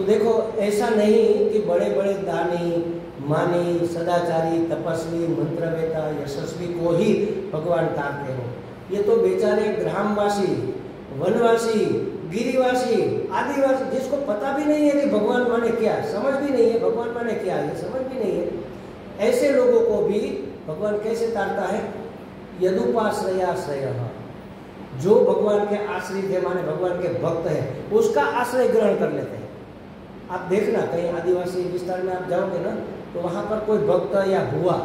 तो देखो, ऐसा नहीं कि बड़े बड़े दानी, मानी, सदाचारी, तपस्वी, मंत्रवेता, यशस्वी को ही भगवान तारते हो। ये तो बेचारे ग्रामवासी, वनवासी, गिरिवासी, आदिवासी, जिसको पता भी नहीं है कि भगवान माने क्या, समझ भी नहीं है भगवान माने क्या, ये समझ भी नहीं है, ऐसे लोगों को भी भगवान कैसे तारता है? यदुपाश्रयाश्रय, जो भगवान के आश्रित है, माने भगवान के भक्त है, उसका आश्रय ग्रहण कर लेते हैं। आप देखना, कहीं आदिवासी विस्तार में आप जाओगे ना, तो वहाँ पर कोई भक्त या हुआ,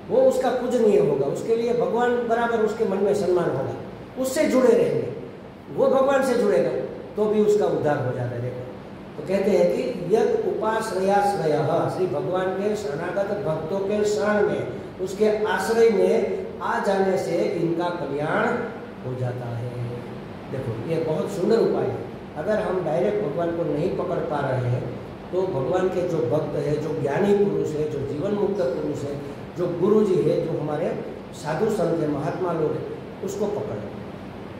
वो उसका पूजनीय होगा, उसके लिए भगवान बराबर उसके मन में सम्मान होगा, उससे जुड़े रहेंगे, वो भगवान से जुड़ेगा तो भी उसका उद्धार हो जाता है। देखो, तो कहते हैं कि यद उपाश्रयाश्रय, श्री भगवान के शरणागत भक्तों के शरण में, उसके आश्रय में आ जाने से इनका कल्याण हो जाता है। देखो, ये बहुत सुंदर उपाय है। अगर हम डायरेक्ट भगवान को नहीं पकड़ पा रहे हैं, तो भगवान के जो भक्त है, जो ज्ञानी पुरुष है, जो जीवन मुक्त पुरुष है, जो गुरु जी है, जो हमारे साधु संत है, महात्मा लोग हैं, उसको पकड़े।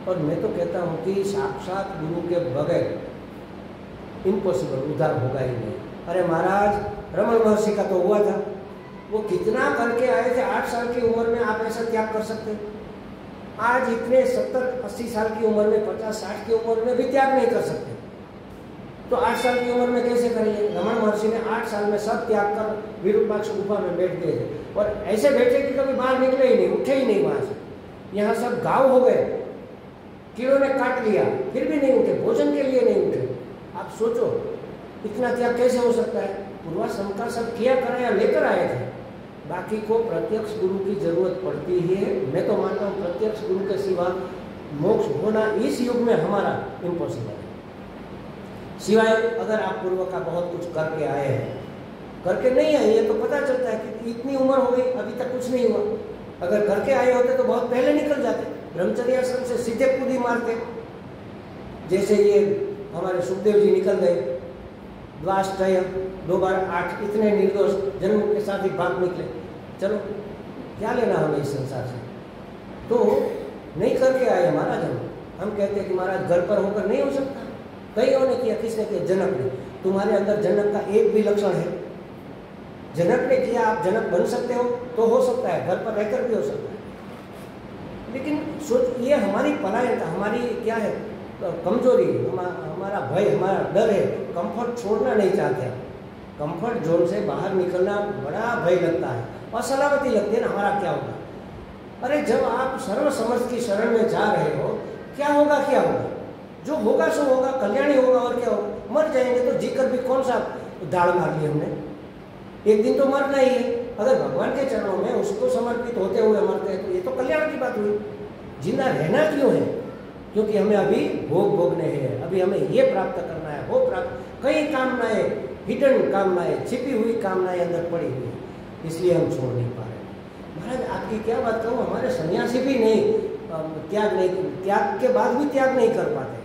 और मैं तो कहता हूँ कि साक्षात गुरु के बगैर इम्पॉसिबल, उद्धार होगा ही नहीं। अरे महाराज, रमन महर्षि का तो हुआ था, वो कितना करके आए थे। 8 साल की उम्र में आप ऐसा त्याग कर सकते? आज इतने 70-80 साल की उम्र में, 50-60 की उम्र में भी त्याग नहीं कर सकते, तो 8 साल की उम्र में कैसे करेंगे? रमन महर्षि ने 8 साल में सब त्याग कर विरूपाक्ष गुफा में बैठ गए थे, और ऐसे बैठे कि कभी बाहर निकले ही नहीं, उठे ही नहीं वहां से। यहाँ सब गाँव हो गए, कीड़ों ने काट लिया, फिर भी नहीं उठे, भोजन के लिए नहीं उठे। आप सोचो, इतना त्याग कैसे हो सकता है? पूर्वाश्रम का सब किया कराया लेकर आए थे, बाकी को प्रत्यक्ष गुरु की जरूरत पड़ती है। मैं तो मानता हूँ प्रत्यक्ष गुरु के सिवा मोक्ष होना इस युग में हमारा इम्पॉसिबल है। सिवाय अगर आप पूर्व का बहुत कुछ करके आए हैं, करके नहीं आए हैं तो पता चलता है कि इतनी उम्र हो गई, अभी तक कुछ नहीं हुआ। अगर करके आए होते तो बहुत पहले निकल जाते, ब्रह्मचर्य आश्रम से सीधे कूदी मारते, जैसे ये हमारे सुखदेव जी निकल गए, द्वाष्टय 2 बार 8, इतने निर्दोष जन्म के साथ ही भाग निकले। चलो, क्या लेना हमें इस संसार से? तो नहीं करके आए महाराज हम कहते हैं कि महाराज घर पर होकर नहीं हो सकता। कईयों ने किया, किसने किया? जनक ने। तुम्हारे अंदर जनक का एक भी लक्षण है? जनक ने किया, आप जनक बन सकते हो तो हो सकता है, घर पर रहकर भी हो सकता है। लेकिन सोच, ये हमारी पलायनता, हमारी क्या है, कमजोरी, हमारा भय, हमारा डर है, कंफर्ट छोड़ना नहीं चाहते। कंफर्ट जोन से बाहर निकलना बड़ा भय लगता है, असलामती लगती है ना, हमारा क्या होगा? अरे जब आप सर्व समझ की शरण में जा रहे हो, क्या होगा? क्या होगा? जो होगा सो होगा, कल्याण ही होगा, और क्या होगा? मर जाएंगे तो जीकर भी कौन सा दाड़ मार ली हमने? एक दिन तो मरना ही है। अगर भगवान के चरणों में उसको समर्पित होते हुए मरते हैं तो ये तो कल्याण की बात हुई। जिंदा रहना क्यों है? क्योंकि हमें अभी भोग भोगने हैं, अभी हमें ये प्राप्त करना है, वो प्राप्त, कई कामनाएं, हिडन कामनाएं, छिपी हुई कामनाएं अंदर पड़ी हुई है, इसलिए हम छोड़ नहीं पा रहे। महाराज आपकी क्या बात कहूँ, हमारे सन्यासी भी नहीं त्याग के बाद भी त्याग नहीं कर पाते।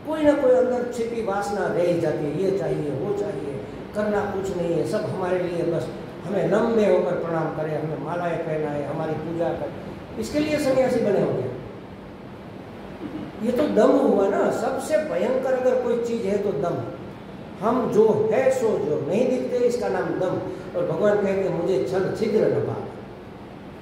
कोई ना कोई अंदर छिपी वासना रह ही जाती है, ये चाहिए, वो चाहिए, करना कुछ नहीं है, सब हमारे लिए बस हमें लंबे होकर प्रणाम करें, हमें मालाएं पहनाए, हमारी पूजा करें, इसके लिए सन्यासी बने होंगे। ये तो दम हुआ ना। सबसे भयंकर अगर कोई चीज है तो दम। हम जो है सो जो नहीं दिखते, इसका नाम दम। और भगवान कहते हैं मुझे छल छिद्र न पाओ।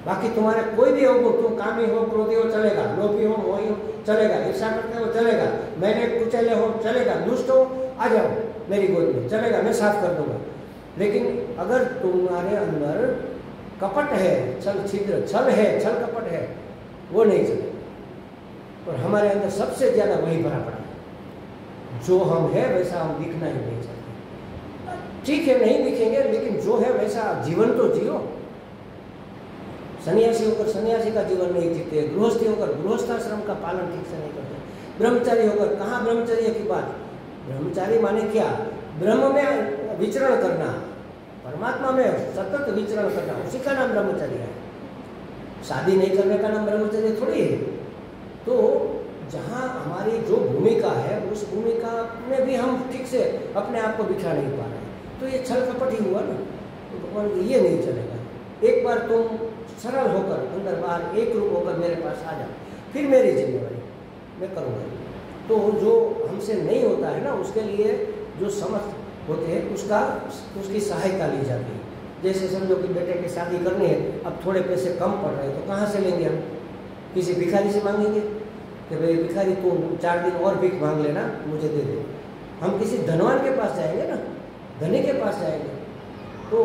बाकी तुम्हारे कोई भी हो, तुम कामी हो, क्रोधी हो, चलेगा, लोभी हो, मोही हो, चलेगा, ईर्षा करते हो, चलेगा, मैंने कुचले हो, चलेगा, दुष्ट हो, आ जाओ मेरी गोद में, चलेगा, मैं साफ कर दूंगा। लेकिन अगर तुम्हारे अंदर कपट है, छल छिद्र, छल है, छल कपट है, वो नहीं चलेगा। और हमारे अंदर सबसे ज्यादा वही भरा पड़ा है। जो हम है वैसा हम दिखना ही नहीं चाहते। ठीक है, नहीं दिखेंगे, लेकिन जो है वैसा जीवन तो जियो। सन्यासी होकर सन्यासी का जीवन नहीं जीते, गृहस्थी होकर गृहस्थाश्रम का पालन ठीक से नहीं करते, ब्रह्मचारी होकर कहाँ ब्रह्मचर्य की बात। ब्रह्मचारी माने क्या? ब्रह्म में विचरण करना, परमात्मा में सतत विचरण करना, उसी का नाम ब्रह्मचर्य है। शादी नहीं करने का नाम ब्रह्मचर्य थोड़ी है। तो जहाँ हमारी जो भूमिका है, उस भूमिका में भी हम ठीक से अपने आप को बिठा नहीं पा रहे, तो ये छल कपट ही हुआ ना। तो भगवान ये नहीं चलेगा। एक बार तुम सरल होकर, अंदर बाहर एक रूप होकर मेरे पास आ जाओ, फिर मेरी जिम्मेवारी मैं करूँगा। तो जो हमसे नहीं होता है ना, उसके लिए जो समर्थ होते हैं उसकी सहायता ली जाती है। जैसे समझो कि बेटे की शादी करनी है, अब थोड़े पैसे कम पड़ रहे हैं तो कहाँ से लेंगे हम? किसी भिखारी से मांगेंगे कि भाई भिखारी तू 4 दिन और भीख मांग लेना, मुझे दे दे। हम किसी धनवान के पास जाएंगे ना, धनी के पास जाएंगे तो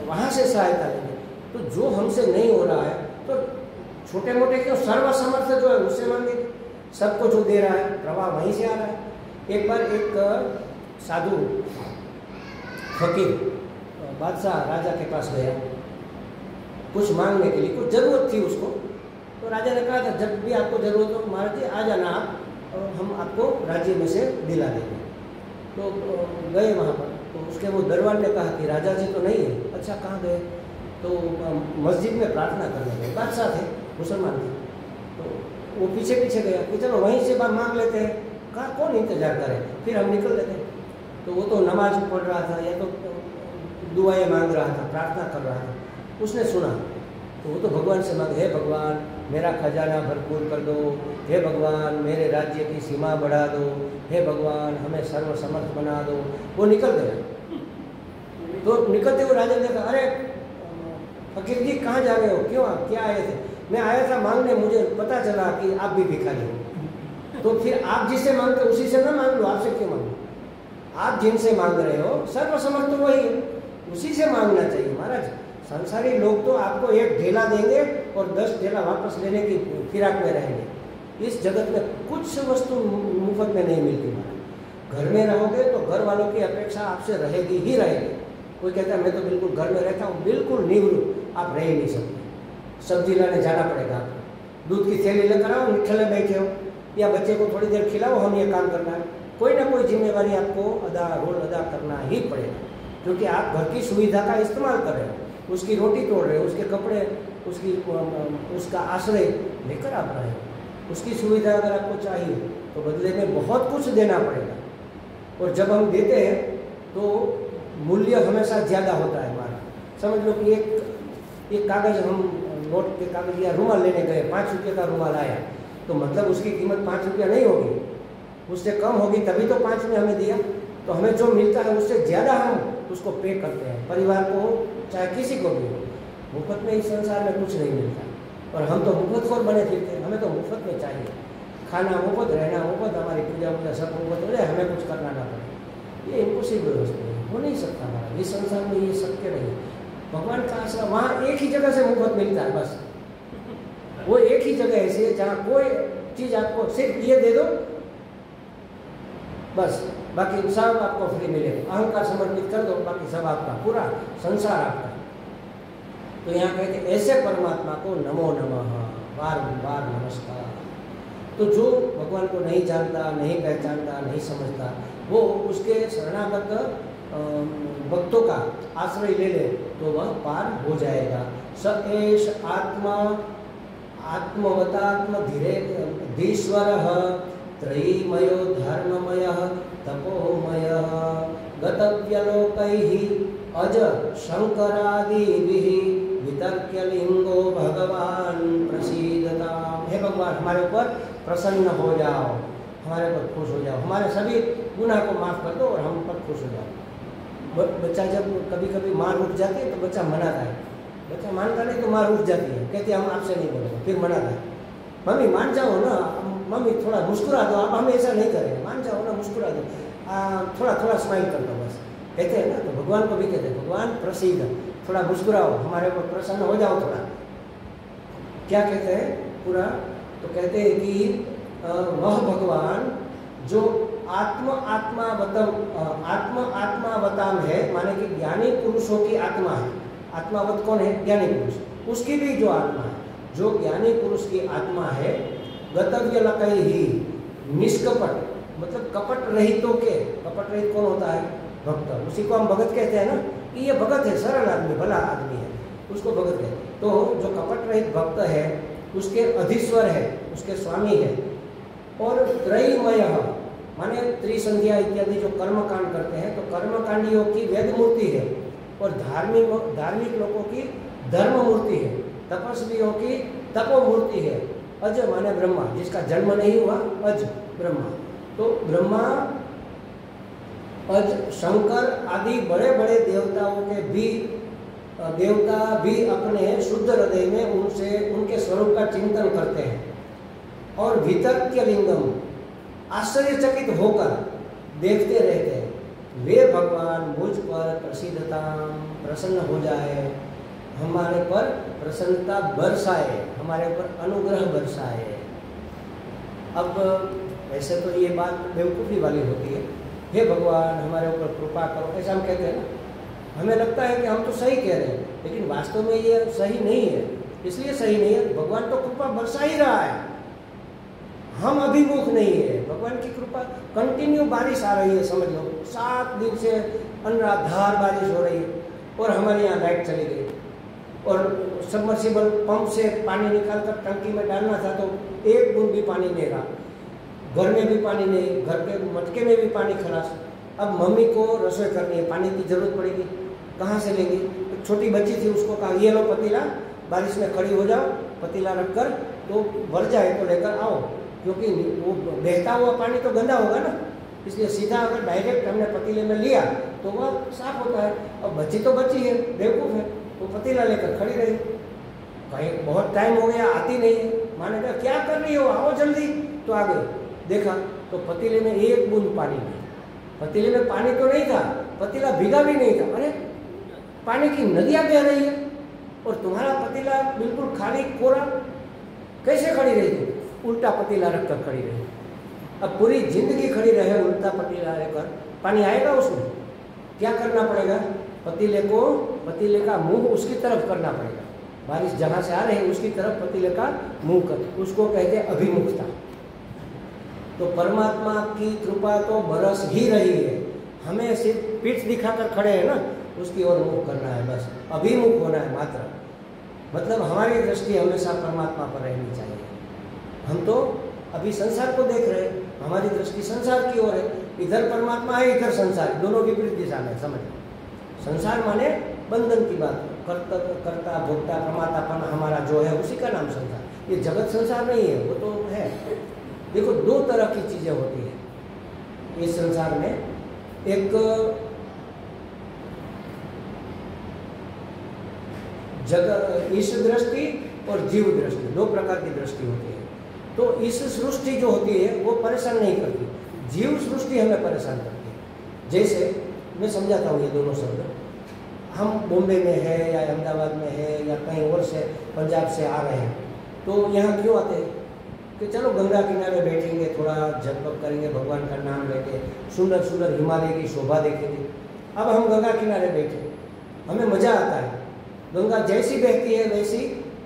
वहाँ से सहायता लेंगे। तो जो हमसे नहीं हो रहा है तो छोटे मोटे क्यों, सर्वसमर्थ जो है उससे मांगेंगे। सबको जो दे रहा है प्रवाह वहीं से आ रहा है। एक बार एक साधु फकीर बादशाह राजा के पास गया कुछ मांगने के लिए, कुछ ज़रूरत थी उसको। तो राजा ने कहा था जब भी आपको ज़रूरत हो महाराज जी आ जाना आप, और हम आपको राज्य में से दिला देंगे। तो गए वहाँ पर, तो उसके वो दरबार ने कहा कि राजा जी तो नहीं है। अच्छा कहाँ गए? तो मस्जिद में प्रार्थना करने गए। बादशाह थे, मुसलमान थे। तो वो पीछे पीछे गया कि चलो वहीं से बात मांग लेते हैं, कहाँ कौन इंतजार करे, फिर हम निकल लेते हैं। तो वो तो नमाज पढ़ रहा था या तो दुआएं मांग रहा था, प्रार्थना कर रहा था। उसने सुना तो वो तो भगवान से मांगे, हे भगवान मेरा खजाना भरपूर कर दो, हे भगवान मेरे राज्य की सीमा बढ़ा दो, हे भगवान हमें सर्वसमर्थ बना दो। वो निकल गया। तो निकलते हुए राजा ने कहा अरे फकीर जी कहाँ जा रहे हो, क्यों क्या आए थे? मैं आया था मांगने, मुझे पता चला कि आप भी भिखारी हो। तो फिर आप जिससे मांगते उसी से ना मांग लो, आपसे क्यों मांगो? आप जिनसे मांग रहे हो सर्वसमर्थ तो वही है, उसी से मांगना चाहिए महाराज। संसारी लोग तो आपको एक ढेला देंगे और 10 ढेला वापस लेने की फिराक में रहेंगे। इस जगत में कुछ वस्तु मुफ्त में नहीं मिलती महाराज। घर में रहोगे तो घर वालों की अपेक्षा आपसे रहेगी ही रहेगी। कोई कहता है मैं तो बिल्कुल घर में रहता हूँ, बिल्कुल निवृत्त आप रह ही नहीं सकते। सब्जी लाने जाना पड़ेगा आपको, दूध की थैली लेकर आओ, निठले बैठे हो, या बच्चे को थोड़ी देर खिलाओ, हम ये काम करना है। कोई ना कोई जिम्मेवारी आपको रोल अदा करना ही पड़ेगा, क्योंकि आप घर की सुविधा का इस्तेमाल कर रहे हो, उसकी रोटी तोड़ रहे हो, उसके कपड़े, उसका आश्रय लेकर आप रहे हो। उसकी सुविधा अगर आपको चाहिए तो बदले में बहुत कुछ देना पड़ेगा। और जब हम देते हैं तो मूल्य हमेशा ज़्यादा होता है हमारा। समझ लो कि एक कागज़, हम नोट के कागज़ या रुमाल लेने गए, 5 रुपये का रुमाल आया, तो मतलब उसकी कीमत 5 रुपया नहीं होगी, उससे कम होगी, तभी तो 5 में हमें दिया। तो हमें जो मिलता है उससे ज़्यादा हम उसको पे करते हैं, परिवार को चाहे किसी को भी। मुफ्त में इस संसार में कुछ नहीं मिलता, और हम तो मुफ्तखोर बने फिरते हैं। हमें तो मुफ्त में चाहिए, खाना मुफ्त, रहना मुफ्त, हमारी पूजा वूजा सब मुफ्त हो जाए, हमें कुछ करना ना पड़े। ये इम्पॉसिबल वस्तु है, हो नहीं सकता हमारा। इस संसार में ये शक्य नहीं। भगवान का आश्रम वहाँ एक ही जगह से मुफ्त मिलता है, बस वो एक ही जगह ऐसी है जहाँ कोई चीज़ आपको सिर्फ ये दे दो बस, बाकी सब आपको फ्री मिलेगा। अहंकार समर्पित कर दो, बाकी सब आपका, पूरा संसार आपका। तो यहाँ कहते ऐसे परमात्मा को नमो नमः, बार बार नमस्कार। तो जो भगवान को नहीं जानता, नहीं पहचानता, नहीं समझता, वो उसके शरणागत भक्तों का आश्रय ले ले तो वह पार हो जाएगा। स एष आत्मा आत्मवतात्म धीरेश्वरः त्रयीमयो धर्ममयः तपोमयः गतव्यलोकैः अज शंकरादिभिः वितर्क्यलिंगो भगवान प्रसीदताम्। हे भगवान हमारे ऊपर प्रसन्न हो जाओ, हमारे ऊपर खुश हो जाओ, हमारे सभी गुनाह को माफ़ कर दो और हम पर खुश हो जाओ। बच्चा जब कभी कभी माँ रुठ जाती है तो बच्चा मनाता है, बच्चा मानता नहीं तो माँ रुठ जाती है, कहती है हम आपसे नहीं बोलेंगे, फिर मनाता है, मम्मी मान जाओ ना, मम्मी थोड़ा मुस्कुरा दो, अब हम ऐसा नहीं करेंगे, मान जाओ ना, मुस्कुरा दो, थोड़ा थोड़ा स्माइल कर दो बस, कहते हैं ना। तो भगवान को भी कहते हैं भगवान प्रसीद, थोड़ा मुस्कुराओ, हमारे ऊपर प्रसन्न हो जाओ थोड़ा। क्या कहते हैं पूरा? तो कहते हैं कि वह भगवान जो आत्मावताम है, माने कि ज्ञानी पुरुषों की आत्मा है। आत्मावत कौन है? ज्ञानी पुरुष, उसकी भी जो आत्मा है, जो ज्ञानी पुरुष की आत्मा है, गतव्य लकई ही निष्कपट, मतलब कपट रहितों के, कपट रहित कौन होता है? भक्त। उसी को हम भगत कहते हैं ना, कि ये भगत है, सरल आदमी, भला आदमी है, उसको भगत कहते हैं। तो जो कपट रहित भक्त है उसके अधीश्वर है, उसके स्वामी है। और त्रयीमय माने त्रिसंध्या इत्यादि जो कर्म कांड करते हैं, तो कर्मकांडियों की वेद मूर्ति है, और धार्मिक लोगों की धर्म मूर्ति है, तपस्वियों की तपो मूर्ति है। अज माने ब्रह्मा, जिसका जन्म नहीं हुआ, अज ब्रह्मा। तो ब्रह्मा आज शंकर आदि बड़े बड़े देवताओं के भी देवता भी अपने शुद्ध हृदय में उनसे उनके स्वरूप का चिंतन करते हैं और वितर्क्य लिंगम आश्चर्यचकित होकर देखते रहते हैं। वे भगवान मुझ पर प्रसन्न हो जाए, हमारे पर प्रसन्नता बरसाए, हमारे पर अनुग्रह बरसाए। अब ऐसे तो ये बात बेवकूफ़ी वाली होती है, हे भगवान हमारे ऊपर कृपा करो, ऐसा हम कहते हैं ना। हमें लगता है कि हम तो सही कह रहे हैं, लेकिन वास्तव में ये सही नहीं है। इसलिए सही नहीं है, भगवान तो कृपा बरसा ही रहा है, हम अभिमुख नहीं है। भगवान की कृपा कंटिन्यू बारिश आ रही है, समझ लो 7 दिन से अनराधार बारिश हो रही है और हमारे यहाँ लाइट चली गई और सबमर्सिबल पंप से पानी निकालकर टंकी में डालना था तो एक बूंद भी पानी नहीं रहा, घर में भी पानी नहीं, घर के मटके में भी पानी खलास। अब मम्मी को रसोई करनी है, पानी की जरूरत पड़ेगी, कहाँ से लेंगी? एक छोटी बच्ची थी, उसको कहा ये लो पतीला, बारिश में खड़ी हो जाओ, पतीला रखकर तो भर जाए तो लेकर आओ, क्योंकि वो बहता हुआ पानी तो गंदा होगा ना, इसलिए सीधा अगर डायरेक्ट हमने पतीले में लिया तो वह साफ होता है। अब बच्ची तो बच्ची है, बेवकूफ़ है, वो पतीला लेकर खड़ी रही, कहीं बहुत टाइम हो गया आती नहीं है। माँ ने कहा क्या कर रही हो, आओ जल्दी, तो आ गई। देखा तो पतीले में एक बूंद पानी नहीं, पतीले में पानी तो नहीं था, पतीला भीगा भी नहीं था। अरे पानी की नदियाँ बह रही है और तुम्हारा पतीला बिल्कुल खाली कोरा, कैसे खड़ी रही थी? उल्टा पतीला रखकर खड़ी रही। अब पूरी जिंदगी खड़ी रहे उल्टा पतीला लेकर, पानी आएगा उसमें? क्या करना पड़ेगा? पतीले का मुंह उसकी तरफ करना पड़ेगा, बारिश जहाँ से आ रही है उसकी तरफ पतीले का मुंह कर, उसको कहते हैं अभिमुखता। तो परमात्मा की कृपा तो बरस ही रही है, हमें सिर्फ पीठ दिखाकर खड़े हैं ना, उसकी ओर मुख करना है, बस अभिमुख होना है मात्र। मतलब हमारी दृष्टि हमेशा परमात्मा पर रहनी चाहिए। हम तो अभी संसार को देख रहे हैं, हमारी दृष्टि संसार की ओर है, इधर परमात्मा है इधर संसार, दोनों विपरीत दिशा में। समझ, संसार माने बंधन की बात, कर्ता भोक्ता प्रमातापन हमारा जो है उसी का नाम संसार। ये जगत संसार नहीं है, वो तो है। देखो 2 तरह की चीजें होती है इस संसार में, एक जगत ईश दृष्टि और जीव दृष्टि, 2 प्रकार की दृष्टि होती है। तो इस सृष्टि जो होती है वो परेशान नहीं करती, जीव सृष्टि हमें परेशान करती है। जैसे मैं समझाता हूँ ये दोनों शब्द, हम बॉम्बे में है या अहमदाबाद में है या कहीं और से पंजाब से आ रहे हैं, तो यहाँ क्यों आते हैं कि चलो गंगा किनारे बैठेंगे, थोड़ा जप करेंगे, भगवान का नाम लेके सुंदर सुंदर हिमालय की शोभा देखेंगे। अब हम गंगा किनारे बैठे, हमें मज़ा आता है, गंगा जैसी बहती है वैसी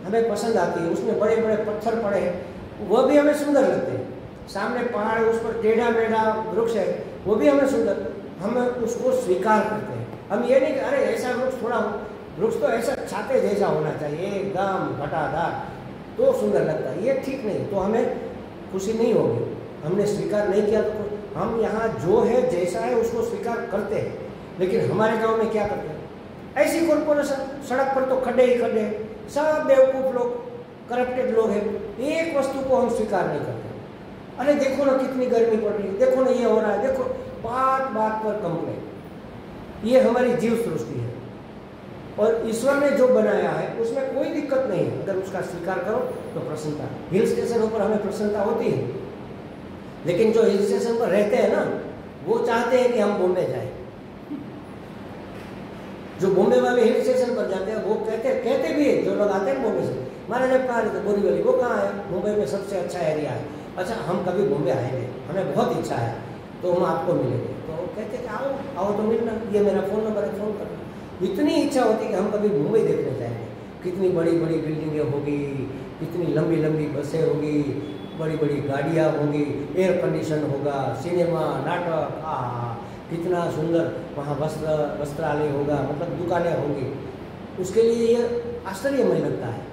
हमें पसंद आती है, उसमें बड़े बड़े पत्थर पड़े हैं वह भी हमें सुंदर लगते हैं, सामने पहाड़ उस पर टेढ़ा मेढ़ा वृक्ष है वो भी हमें सुंदर, हम उसको स्वीकार करते हैं। हम ये नहीं कि अरे ऐसा वृक्ष थोड़ा हो, वृक्ष तो ऐसा छाते जैसा होना चाहिए, एकदम घटादार, तो सुंदर लगता है, ये ठीक नहीं, तो हमें खुशी नहीं होगी। हमने स्वीकार नहीं किया तो हम यहाँ जो है जैसा है उसको स्वीकार करते हैं, लेकिन हमारे गांव में क्या करते हैं, ऐसी कॉर्पोरेशन, सड़क पर तो खड्डे ही खड्डे, सब बेवकूफ़ लोग, करप्टेड लोग हैं, एक वस्तु को हम स्वीकार नहीं करते। अरे देखो ना कितनी गर्मी पड़ रही है, देखो ना ये हो रहा है, देखो, बात बात पर कंप्लेन। ये हमारी जीव सृष्टि है और ईश्वर ने जो बनाया है उसमें कोई दिक्कत नहीं है, अगर उसका स्वीकार करो तो प्रसन्नता। हिल स्टेशनों पर हमें प्रसन्नता होती है, लेकिन जो हिल स्टेशन पर रहते हैं ना वो चाहते हैं कि हम बॉम्बे जाए। जो बॉम्बे वाले हिल स्टेशन पर जाते हैं वो कहते भी है, जो लोग आते हैं बॉम्बे से, महाराज आप कहाँ रहते? बोरीवली। वो कहाँ है? मुंबई में सबसे अच्छा एरिया है। अच्छा हम कभी बॉम्बे आएंगे, हमें बहुत इच्छा है, तो हम आपको मिलेंगे। तो कहते कि आओ आओ तो मिलना, ये मेरा फ़ोन नंबर है, फ़ोन करना। इतनी इच्छा होती है कि हम कभी मुंबई देखने जाएंगे, कितनी बड़ी बड़ी बिल्डिंगें होगी, कितनी लंबी लंबी बसें होगी, बड़ी बड़ी गाड़ियाँ होंगी, एयर कंडीशन होगा, सिनेमा नाटक, कितना सुंदर वहाँ वस्त्रालय होगा, मतलब दुकानें होंगी। उसके लिए ये आश्चर्यमय लगता है,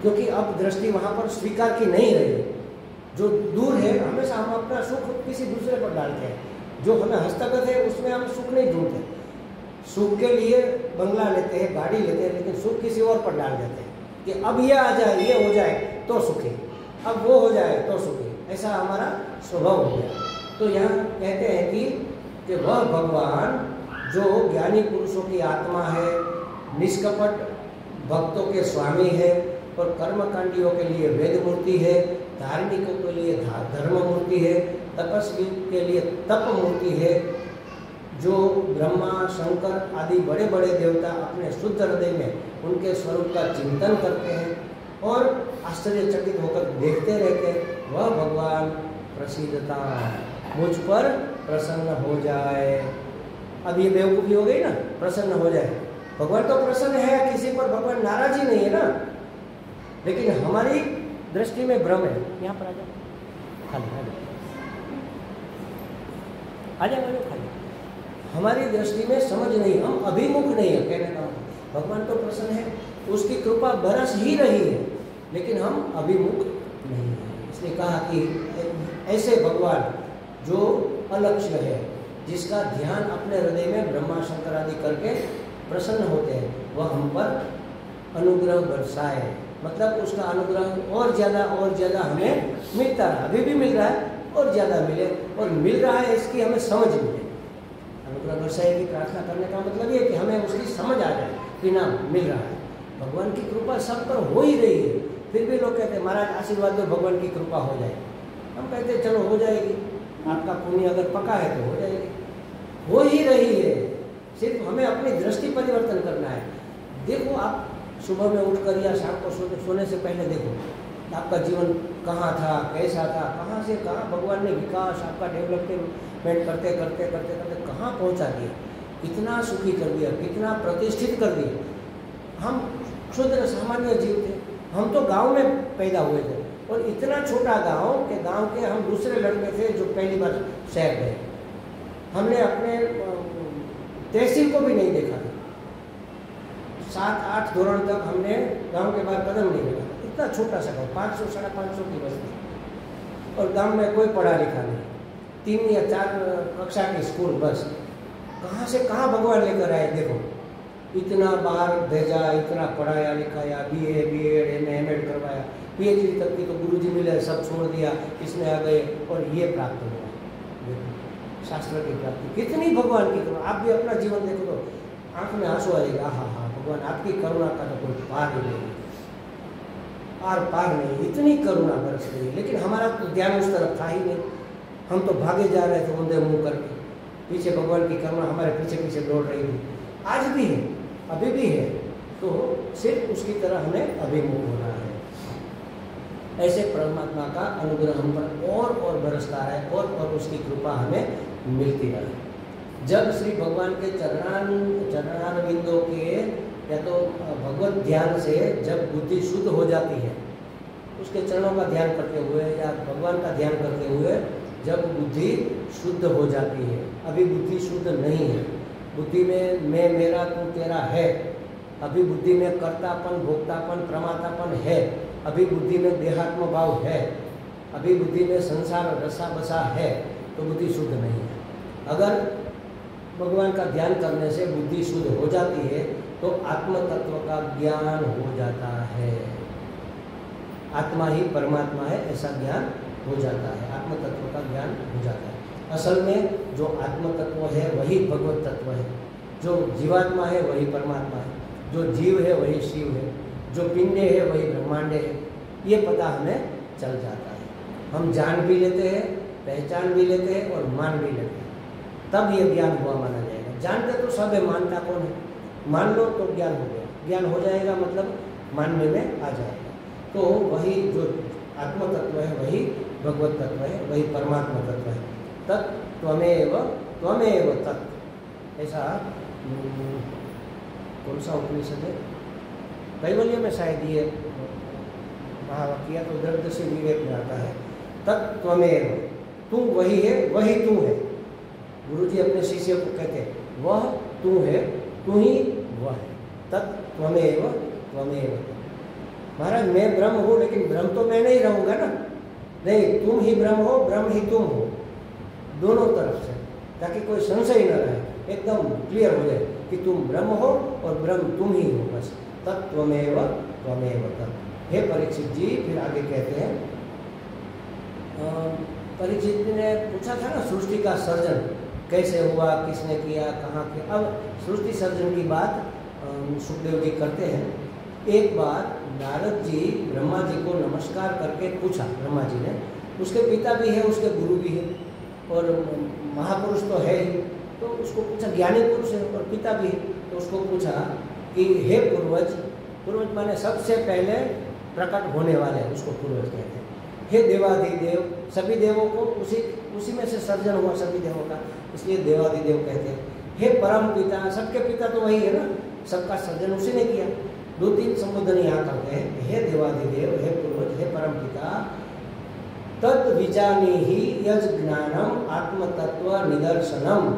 क्योंकि अब दृष्टि वहाँ पर स्वीकार की नहीं रही। जो दूर है हमेशा हम अपना सुख किसी दूसरे पर डालते हैं, जो हमें हस्तगत है उसमें हम सुख नहीं ढूंढते। सुख के लिए बंगला लेते हैं, गाड़ी लेते हैं, लेकिन सुख किसी और पर डाल देते हैं कि अब ये आ जाए, ये हो जाए तो सुखी, अब वो हो जाए तो सुखी। ऐसा हमारा स्वभाव हो गया। तो यहाँ कहते हैं कि वह भगवान जो ज्ञानी पुरुषों की आत्मा है, निष्कपट भक्तों के स्वामी है और कर्मकांडियों के लिए वेद मूर्ति है, धार्मिकों के लिए धर्म मूर्ति है, तपस्वी के लिए तप मूर्ति है, जो ब्रह्मा शंकर आदि बड़े बड़े देवता अपने शुद्ध हृदय में उनके स्वरूप का चिंतन करते हैं और आश्चर्यचकित होकर देखते रहते हैं, वह भगवान प्रसिद्धता मुझ पर प्रसन्न हो जाए। अब ये बेवकूफ़ी हो गई ना, प्रसन्न हो जाए। भगवान तो प्रसन्न है, किसी पर भगवान नाराज ही नहीं है ना, लेकिन हमारी दृष्टि में भ्रम है। यहाँ पर आ जाओ, खाली आ जाओ खाली। हमारी दृष्टि में समझ नहीं, हम अभिमुख नहीं है। कहने का भगवान तो प्रसन्न है, उसकी कृपा बरस ही रही है, लेकिन हम अभिमुख नहीं है। इसलिए कहा कि ऐसे भगवान जो अलक्ष्य है, जिसका ध्यान अपने हृदय में ब्रह्मा शंकर आदि करके प्रसन्न होते हैं, वह हम पर अनुग्रह बरसाए। मतलब उसका अनुग्रह और ज़्यादा हमें मिलता है, अभी भी मिल रहा है और ज़्यादा मिले, और मिल रहा है इसकी हमें समझ मिले। अनुग्रह बरसाए की प्रार्थना करने का मतलब ये कि हमें उसकी समझ आ जाए कि ना मिल रहा है। भगवान की कृपा सब पर हो ही रही है, फिर भी लोग कहते हैं महाराज आशीर्वाद दो, भगवान की कृपा हो जाए। हम कहते हैं चलो हो जाएगी, आपका पुण्य अगर पका है तो हो जाएगी, हो ही रही है, सिर्फ हमें अपनी दृष्टि परिवर्तन करना है। देखो आप सुबह में उठकर या शाम को सोने से पहले देखो आपका जीवन कहाँ था, कैसा था, कहाँ से कहाँ भगवान ने विकास आपका डेवलपमेंट करते करते करते करते कहाँ पहुँचा दिया, कितना सुखी कर दिया, कितना प्रतिष्ठित कर दिया। हम क्षुद्र सामान्य जीव थे, हम तो गांव में पैदा हुए थे, और इतना छोटा गांव के हम दूसरे लड़के थे जो पहली बार शहर गए। हमने अपने तहसील को भी नहीं देखा था, 7-8 धोरण तक हमने गांव के बाहर कदम नहीं रखा। इतना छोटा सा गाँव, 500-550 की बस्ती, और गांव में कोई पढ़ा लिखा नहीं, 3 या 4 कक्षा की स्कूल बस। कहाँ से कहाँ भगवान लेकर आए। देखो इतना बाहर भेजा, इतना पढ़ाया लिखाया, BA B.Ed M.A करवाया, PhD तक की तो गुरुजी मिले, सब छोड़ दिया, इसमें आ गए और ये प्राप्त हुआ। देखो शास्त्र की प्राप्ति कितनी भगवान की करुणा। आप भी अपना जीवन देखो तो आंख में आंसू आ जाएगा, हाँ भगवान आपकी करुणा का तो कोई पार ही नहीं, पार नहीं, इतनी करुणा बरस रही है। लेकिन हमारा तो ध्यान उस तरफ था ही नहीं, हम तो भागे जा रहे थे ऊंधे मुंह करके, पीछे भगवान की करुणा हमारे पीछे पीछे दौड़ रही थी। आज भी है, अभी भी है, तो सिर्फ उसकी तरह हमें अभिमुख होना है। ऐसे परमात्मा का अनुग्रह हम पर और बरसता है, और उसकी कृपा हमें मिलती रहे। जब श्री भगवान के चरणारविंदों के या तो भगवत ध्यान से जब बुद्धि शुद्ध हो जाती है, उसके चरणों का ध्यान करते हुए या भगवान का ध्यान करते हुए जब बुद्धि शुद्ध हो जाती है, अभी बुद्धि शुद्ध नहीं है, बुद्धि में मैं मेरा तू तेरा है, अभी बुद्धि में कर्तापन भोक्तापन प्रमातापन है, अभी बुद्धि में देहात्म भाव है, अभी बुद्धि में संसार रसा बसा है, तो बुद्धि शुद्ध नहीं है। अगर भगवान का ध्यान करने से बुद्धि शुद्ध हो जाती है तो आत्म तत्व का ज्ञान हो जाता है। आत्मा ही परमात्मा है ऐसा ज्ञान हो जाता है, आत्म तत्व का ज्ञान हो जाता है। असल में जो आत्म तत्व है वही भगवत तत्व है, जो जीवात्मा है वही परमात्मा है, जो जीव है वही शिव है, जो पिंडे है वही ब्रह्मांडे है। ये पता हमें चल जाता है, हम जान भी लेते हैं, पहचान भी लेते हैं और मान भी लेते हैं, तब ये ज्ञान हुआ माना जाएगा। जानते तो सब है, मानता कौन है? मान लो तो ज्ञान हो गया, ज्ञान हो जाएगा मतलब मानने में आ जाएगा। तो वही जो आत्म तत्व है वही भगवत तत्व है, वही परमात्मा तत्व है। तत् त्वमेव तत्, ऐसा कौन सा उपनिषद है? कैवल्य में शायद ये महावाक्य तो दर्द से विवेक में आता है। तत् त्वमेव, तू वही है, वही तू है। गुरुजी अपने शिष्य को कहते हैं वह तू है, तू ही वह है। तत् त्वमेव त्वमेव। महाराज मैं ब्रह्म हूँ, लेकिन ब्रह्म तो मैं नहीं रहूँगा ना, नहीं, तुम ही ब्रह्म हो, ब्रह्म ही तुम हो, दोनों तरफ से, ताकि कोई संशय न रहे, एकदम क्लियर हो जाए कि तुम ब्रह्म हो और ब्रह्म तुम ही हो, बस। तत्त्वमेव त्वमेव तत्। हे परीक्षित जी, फिर आगे कहते हैं परीक्षित ने पूछा था ना सृष्टि का सर्जन कैसे हुआ, किसने किया, कहाँ किया। अब सृष्टि सर्जन की बात सुखदेव जी करते हैं। एक बार नारद जी ब्रह्मा जी को नमस्कार करके पूछा, ब्रह्मा जी ने, उसके पिता भी है, उसके गुरु भी है और महापुरुष तो है ही, तो उसको पूछा, ज्ञानी पुरुष है और पिता भी है, तो उसको पूछा कि हे पूर्वज, पूर्वज माने सबसे पहले प्रकट होने वाले, उसको पूर्वज कहते हैं। हे देवाधिदेव, सभी देवों को उसी में से सर्जन हुआ सभी देवों का, इसलिए देवाधिदेव कहते हैं। हे परम पिता, सबके पिता तो वही है ना, सबका सर्जन उसी ने किया। 2-3 संबोधन यहाँ करते हैं, हे देवाधिदेव, हे पूर्वज, हे परम पिता, तद विजानीहि यज ज्ञानम आत्मतत्व निदर्शनम,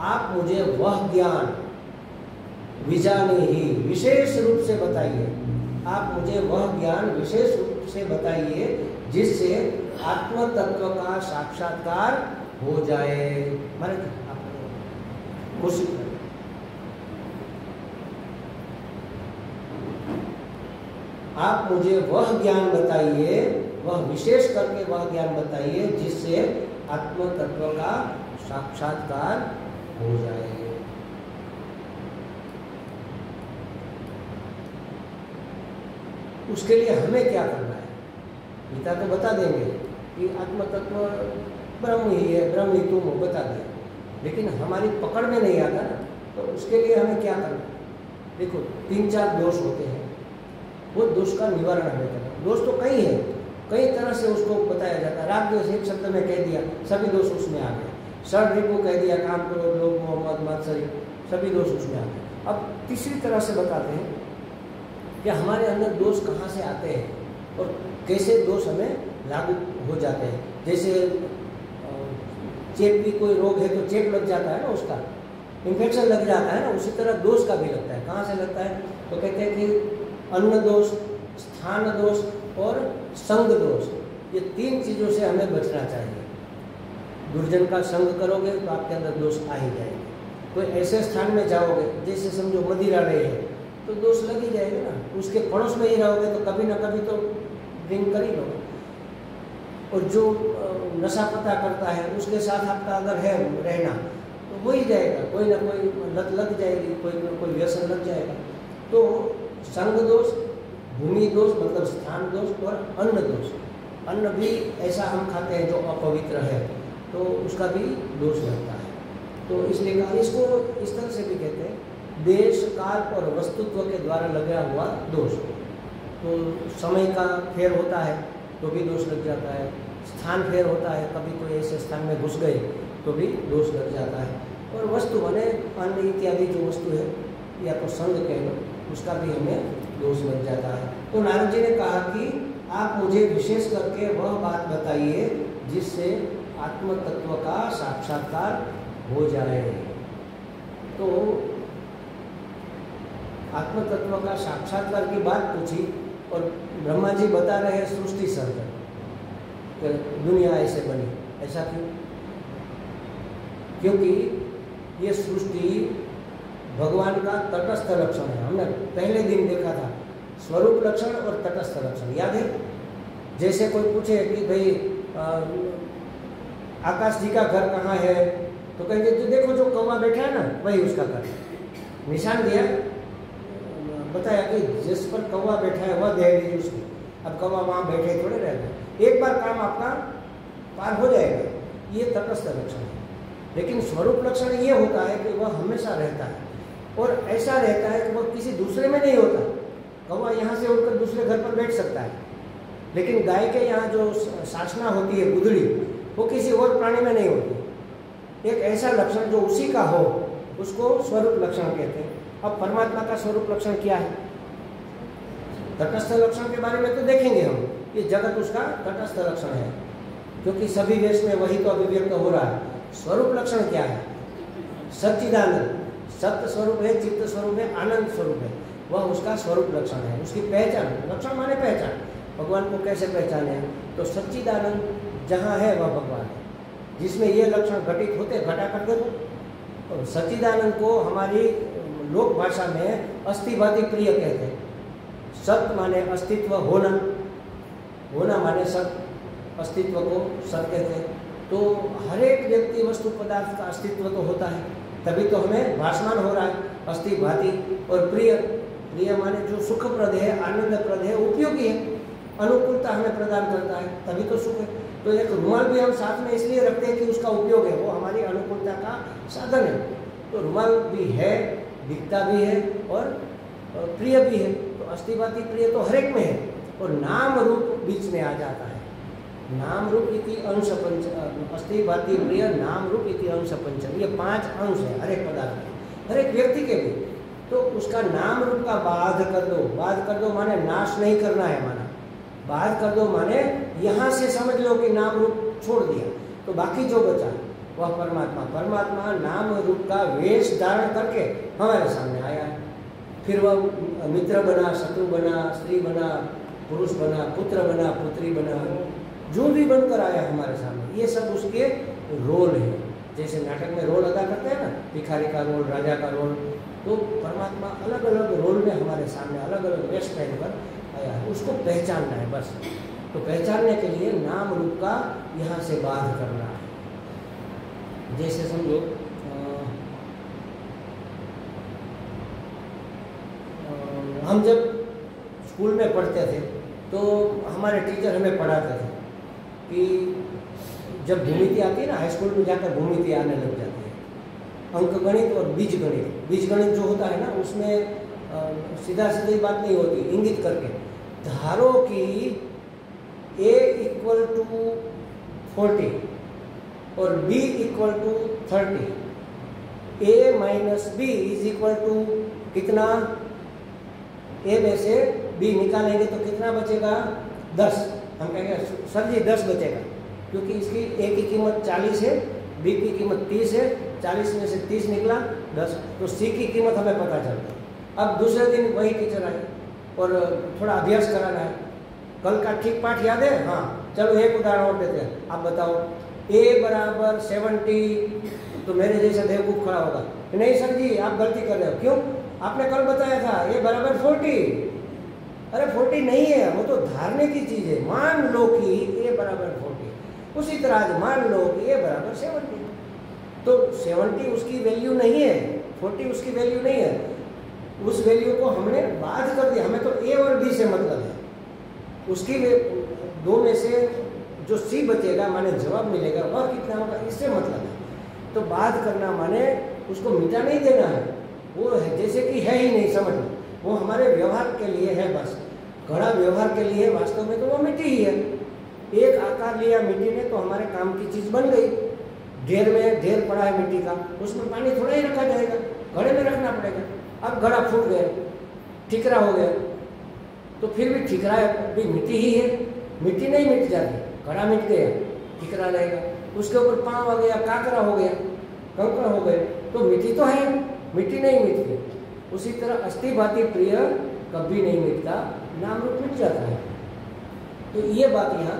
आप मुझे वह ज्ञान विजानीहि विशेष रूप से बताइए, आप मुझे वह ज्ञान विशेष रूप से बताइए जिससे आत्म तत्व का साक्षात्कार हो जाए। माने कोशिश करें। आप मुझे वह ज्ञान बताइए, वह विशेष करके वह ज्ञान बताइए जिससे आत्म तत्व का साक्षात्कार हो जाए। उसके लिए हमें क्या करना है? गीता तो बता देंगे कि आत्म तत्व ब्रह्म ही है, ब्रह्म ही तुम हो, बता दें, लेकिन हमारी पकड़ में नहीं आता ना, तो उसके लिए हमें क्या करना है? देखो 3-4 दोष होते हैं, वो दोष का निवारण हमें करना। दोष तो कई है, कई तरह से उसको बताया जाता है। राग दोष एक शब्द में कह दिया, सभी दोष उसमें आ गए। षड रिपु कह दिया, काम करो, लोभ, मोह, मात्सर्य, सभी दोष उसमें आ गए। अब तीसरी तरह से बताते हैं कि हमारे अंदर दोष कहाँ से आते हैं और कैसे दोष हमें लागू हो जाते हैं। जैसे चेप की कोई रोग है तो चेप लग जाता है ना, उसका इन्फेक्शन लग जाता है ना, उसी तरह दोष का भी लगता है। कहाँ से लगता है? तो कहते हैं कि अन्न दोष, स्थान दोष और संग दोष, ये 3 चीज़ों से हमें बचना चाहिए। दुर्जन का संग करोगे तो आपके अंदर दोष आ ही जाएंगे। कोई ऐसे स्थान में जाओगे जैसे समझो मदिरा रही है तो दोष लग ही जाएगा ना। उसके पड़ोस में ही रहोगे तो कभी ना कभी तो ड्रिंक कर ही लोगे। और जो नशा पता करता है उसके साथ आपका अगर है रहना तो हो ही जाएगा, कोई ना कोई लत लग जाएगी, कोई ना कोई व्यसन लग जाएगा। तो संग दोष, भूमि दोष मतलब स्थान दोष और अन्न दोष। अन्न भी ऐसा हम खाते हैं जो अपवित्र है तो उसका भी दोष लगता है। तो इसलिए कहा, इसको इस तरह से भी कहते हैं देश, काल और वस्तुत्व के द्वारा लगा हुआ दोष। तो समय का फेर होता है तो भी दोष लग जाता है, स्थान फेर होता है, कभी कोई ऐसे स्थान में घुस गए तो भी दोष लग जाता है। और वस्तु बने अन्न इत्यादि जो वस्तु है या तो संग कह लो, उसका भी हमें दोष लग जाता है। तो नारद जी ने कहा कि आप मुझे विशेष करके वह बात बताइए जिससे आत्म तत्व का साक्षात्कार हो जाए। तो आत्म तत्व का साक्षात्कार की बात पूछी और ब्रह्मा जी बता रहे हैं सृष्टि सर्जन, दुनिया ऐसे बनी। ऐसा क्यों? क्योंकि ये सृष्टि भगवान का तटस्थ लक्षण है। हमने पहले दिन देखा था स्वरूप लक्षण और तटस्थ लक्षण, याद है? जैसे कोई पूछे कि भाई आकाश जी का घर कहाँ है तो कहेंगे तो देखो जो कौवा बैठा है ना वही उसका घर। निशान दिया, बताया कि जिस पर कौवा बैठा है वह देह लीजिए उसकी। अब कौवा वहाँ बैठे थोड़े रहेगा, एक बार काम आपका पार हो जाएगा। ये तटस्थ लक्षण है। लेकिन स्वरूप लक्षण ये होता है कि वह हमेशा रहता है और ऐसा रहता है कि वह किसी दूसरे में नहीं होता। कौवा यहाँ से उड़कर दूसरे घर पर बैठ सकता है, लेकिन गाय के यहाँ जो सासना होती है, गुदड़ी, वो किसी और प्राणी में नहीं होती। एक ऐसा लक्षण जो उसी का हो उसको स्वरूप लक्षण कहते हैं। अब परमात्मा का स्वरूप लक्षण क्या है? तटस्थ लक्षण के बारे में तो देखेंगे हम। ये जगत उसका तटस्थ लक्षण है क्योंकि सभी देश में वही तो अभिव्यक्त हो रहा है। स्वरूप लक्षण क्या है? सच्चिदानंद, सत्य स्वरूप है, चित्त स्वरूप है, आनंद स्वरूप है, वह उसका स्वरूप लक्षण है। उसकी पहचान, लक्षण माने पहचान, भगवान को कैसे पहचाने? तो सच्चिदानंद जहाँ है वह भगवान है। जिसमें ये लक्षण घटित होते घटा करते हो। और सच्चिदानंद को हमारी लोक भाषा में अस्तिवादी प्रिय कहते हैं। सत्य माने अस्तित्व, होना, होना माने सत्य, अस्तित्व को सत्य कहते हैं। तो हर एक व्यक्ति वस्तु पदार्थ का अस्तित्व तो होता है, तभी तो हमें भासमान हो रहा है, अस्थि भाति। और प्रिय, प्रिय माने जो सुखप्रद है, आनंदप्रद है, उपयोगी है, अनुकूलता हमें प्रदान करता है, तभी तो सुख है। तो एक रुमाल भी हम साथ में इसलिए रखते हैं कि उसका उपयोग है, वो हमारी अनुकूलता का साधन है। तो रुमाल भी है, दिखता भी है और प्रिय भी है। तो अस्थिभाति प्रिय तो हर एक में है। और नाम रूप बीच में आ जाता है। नाम रूप इति अंश पंच, अस्थिभाति प्रिय नाम रूप इति अंश पंचम, ये 5 अंश है हर एक पदार्थ में, हर एक व्यक्ति के भी। तो उसका नाम रूप का बाध कर दो। बाध कर दो माने नाश नहीं करना है माना, बाध कर दो माने यहाँ से समझ लो कि नाम रूप छोड़ दिया, तो बाकी जो बचा वह परमात्मा। परमात्मा नाम रूप का वेश धारण करके हमारे सामने आया है। फिर वह मित्र बना, शत्रु बना, स्त्री बना, पुरुष बना, पुत्र बना, पुत्री बना, जो भी बनकर आया हमारे सामने, ये सब उसके रोल है। जैसे नाटक में रोल अदा करते हैं ना, भिखारी का रोल, राजा का रोल, तो परमात्मा अलग अलग रोल में हमारे सामने अलग अलग वेश पहनकर आया है। उसको पहचानना है बस। तो पहचानने के लिए नाम रूप का यहाँ से बाध करना है। जैसे समझो हम जब स्कूल में पढ़ते थे तो हमारे टीचर हमें पढ़ाते थे कि जब भूमिति आती है ना, हाई स्कूल में जाकर भूमिति आने लग जाती है, अंक गणित और बीज गणित। बीज गणित जो होता है ना, उसमें सीधा सीधी बात नहीं होती, इंगित करके धारो कि a इक्वल टू 40 और b equal to 30, a minus B is equal to कितना, a में से b निकालेंगे तो कितना बचेगा, 10। हम कहेंगे सर जी 10 बचेगा, क्योंकि इसकी a की कीमत 40 है, b की कीमत 30 है, 40 में से 30 निकला 10, तो c की कीमत हमें पता चलता। अब दूसरे दिन वही टीचर आए और थोड़ा अभ्यास कराना है, कल का ठीक पाठ याद है, हाँ चलो एक उदाहरण और देते हैं, आप बताओ a बराबर 70, तो मेरे जैसा बेवकूफ खड़ा होगा, नहीं सर जी आप गलती कर रहे हो, क्यों, आपने कल बताया था a बराबर 40। अरे 40 नहीं है, वो तो धारने की चीज है। मान लो कि a बराबर 40, उसी तरह आज मान लो कि a बराबर 70, तो 70 उसकी वैल्यू नहीं है, 40 उसकी वैल्यू नहीं है। उस वैल्यू को हमने बाध कर दिया, हमें तो a और b से मतलब है, उसकी दो में से जो c बचेगा माने जवाब मिलेगा वह कितना होगा, इससे मतलब है। तो बाध करना माने उसको मिटा नहीं देना है, वो है जैसे कि है ही नहीं, समझ लो वो हमारे व्यवहार के लिए है बस, घड़ा व्यवहार के लिए, वास्तव में तो वो मिट्टी ही है। एक आकार लिया मिट्टी ने तो हमारे काम की चीज बन गई। ढेर में ढेर पड़ा है मिट्टी का, उसमें पानी थोड़ा ही रखा जाएगा, घड़े में रखना पड़ेगा। अब घड़ा फूट गया, ठिकरा हो गया, तो फिर भी ठिकरा भी मिट्टी ही है, मिट्टी नहीं मिट जाती, घड़ा मिट गया, ठिकरा रहेगा। उसके ऊपर पाँव आ गया, काकरा हो गया, कंकड़ हो गए, तो मिट्टी तो है, मिट्टी नहीं मिटती। उसी तरह अस्थिभाति प्रिय कभी नहीं मिटता, नाम रूप मिट जाता है। तो ये बात यहाँ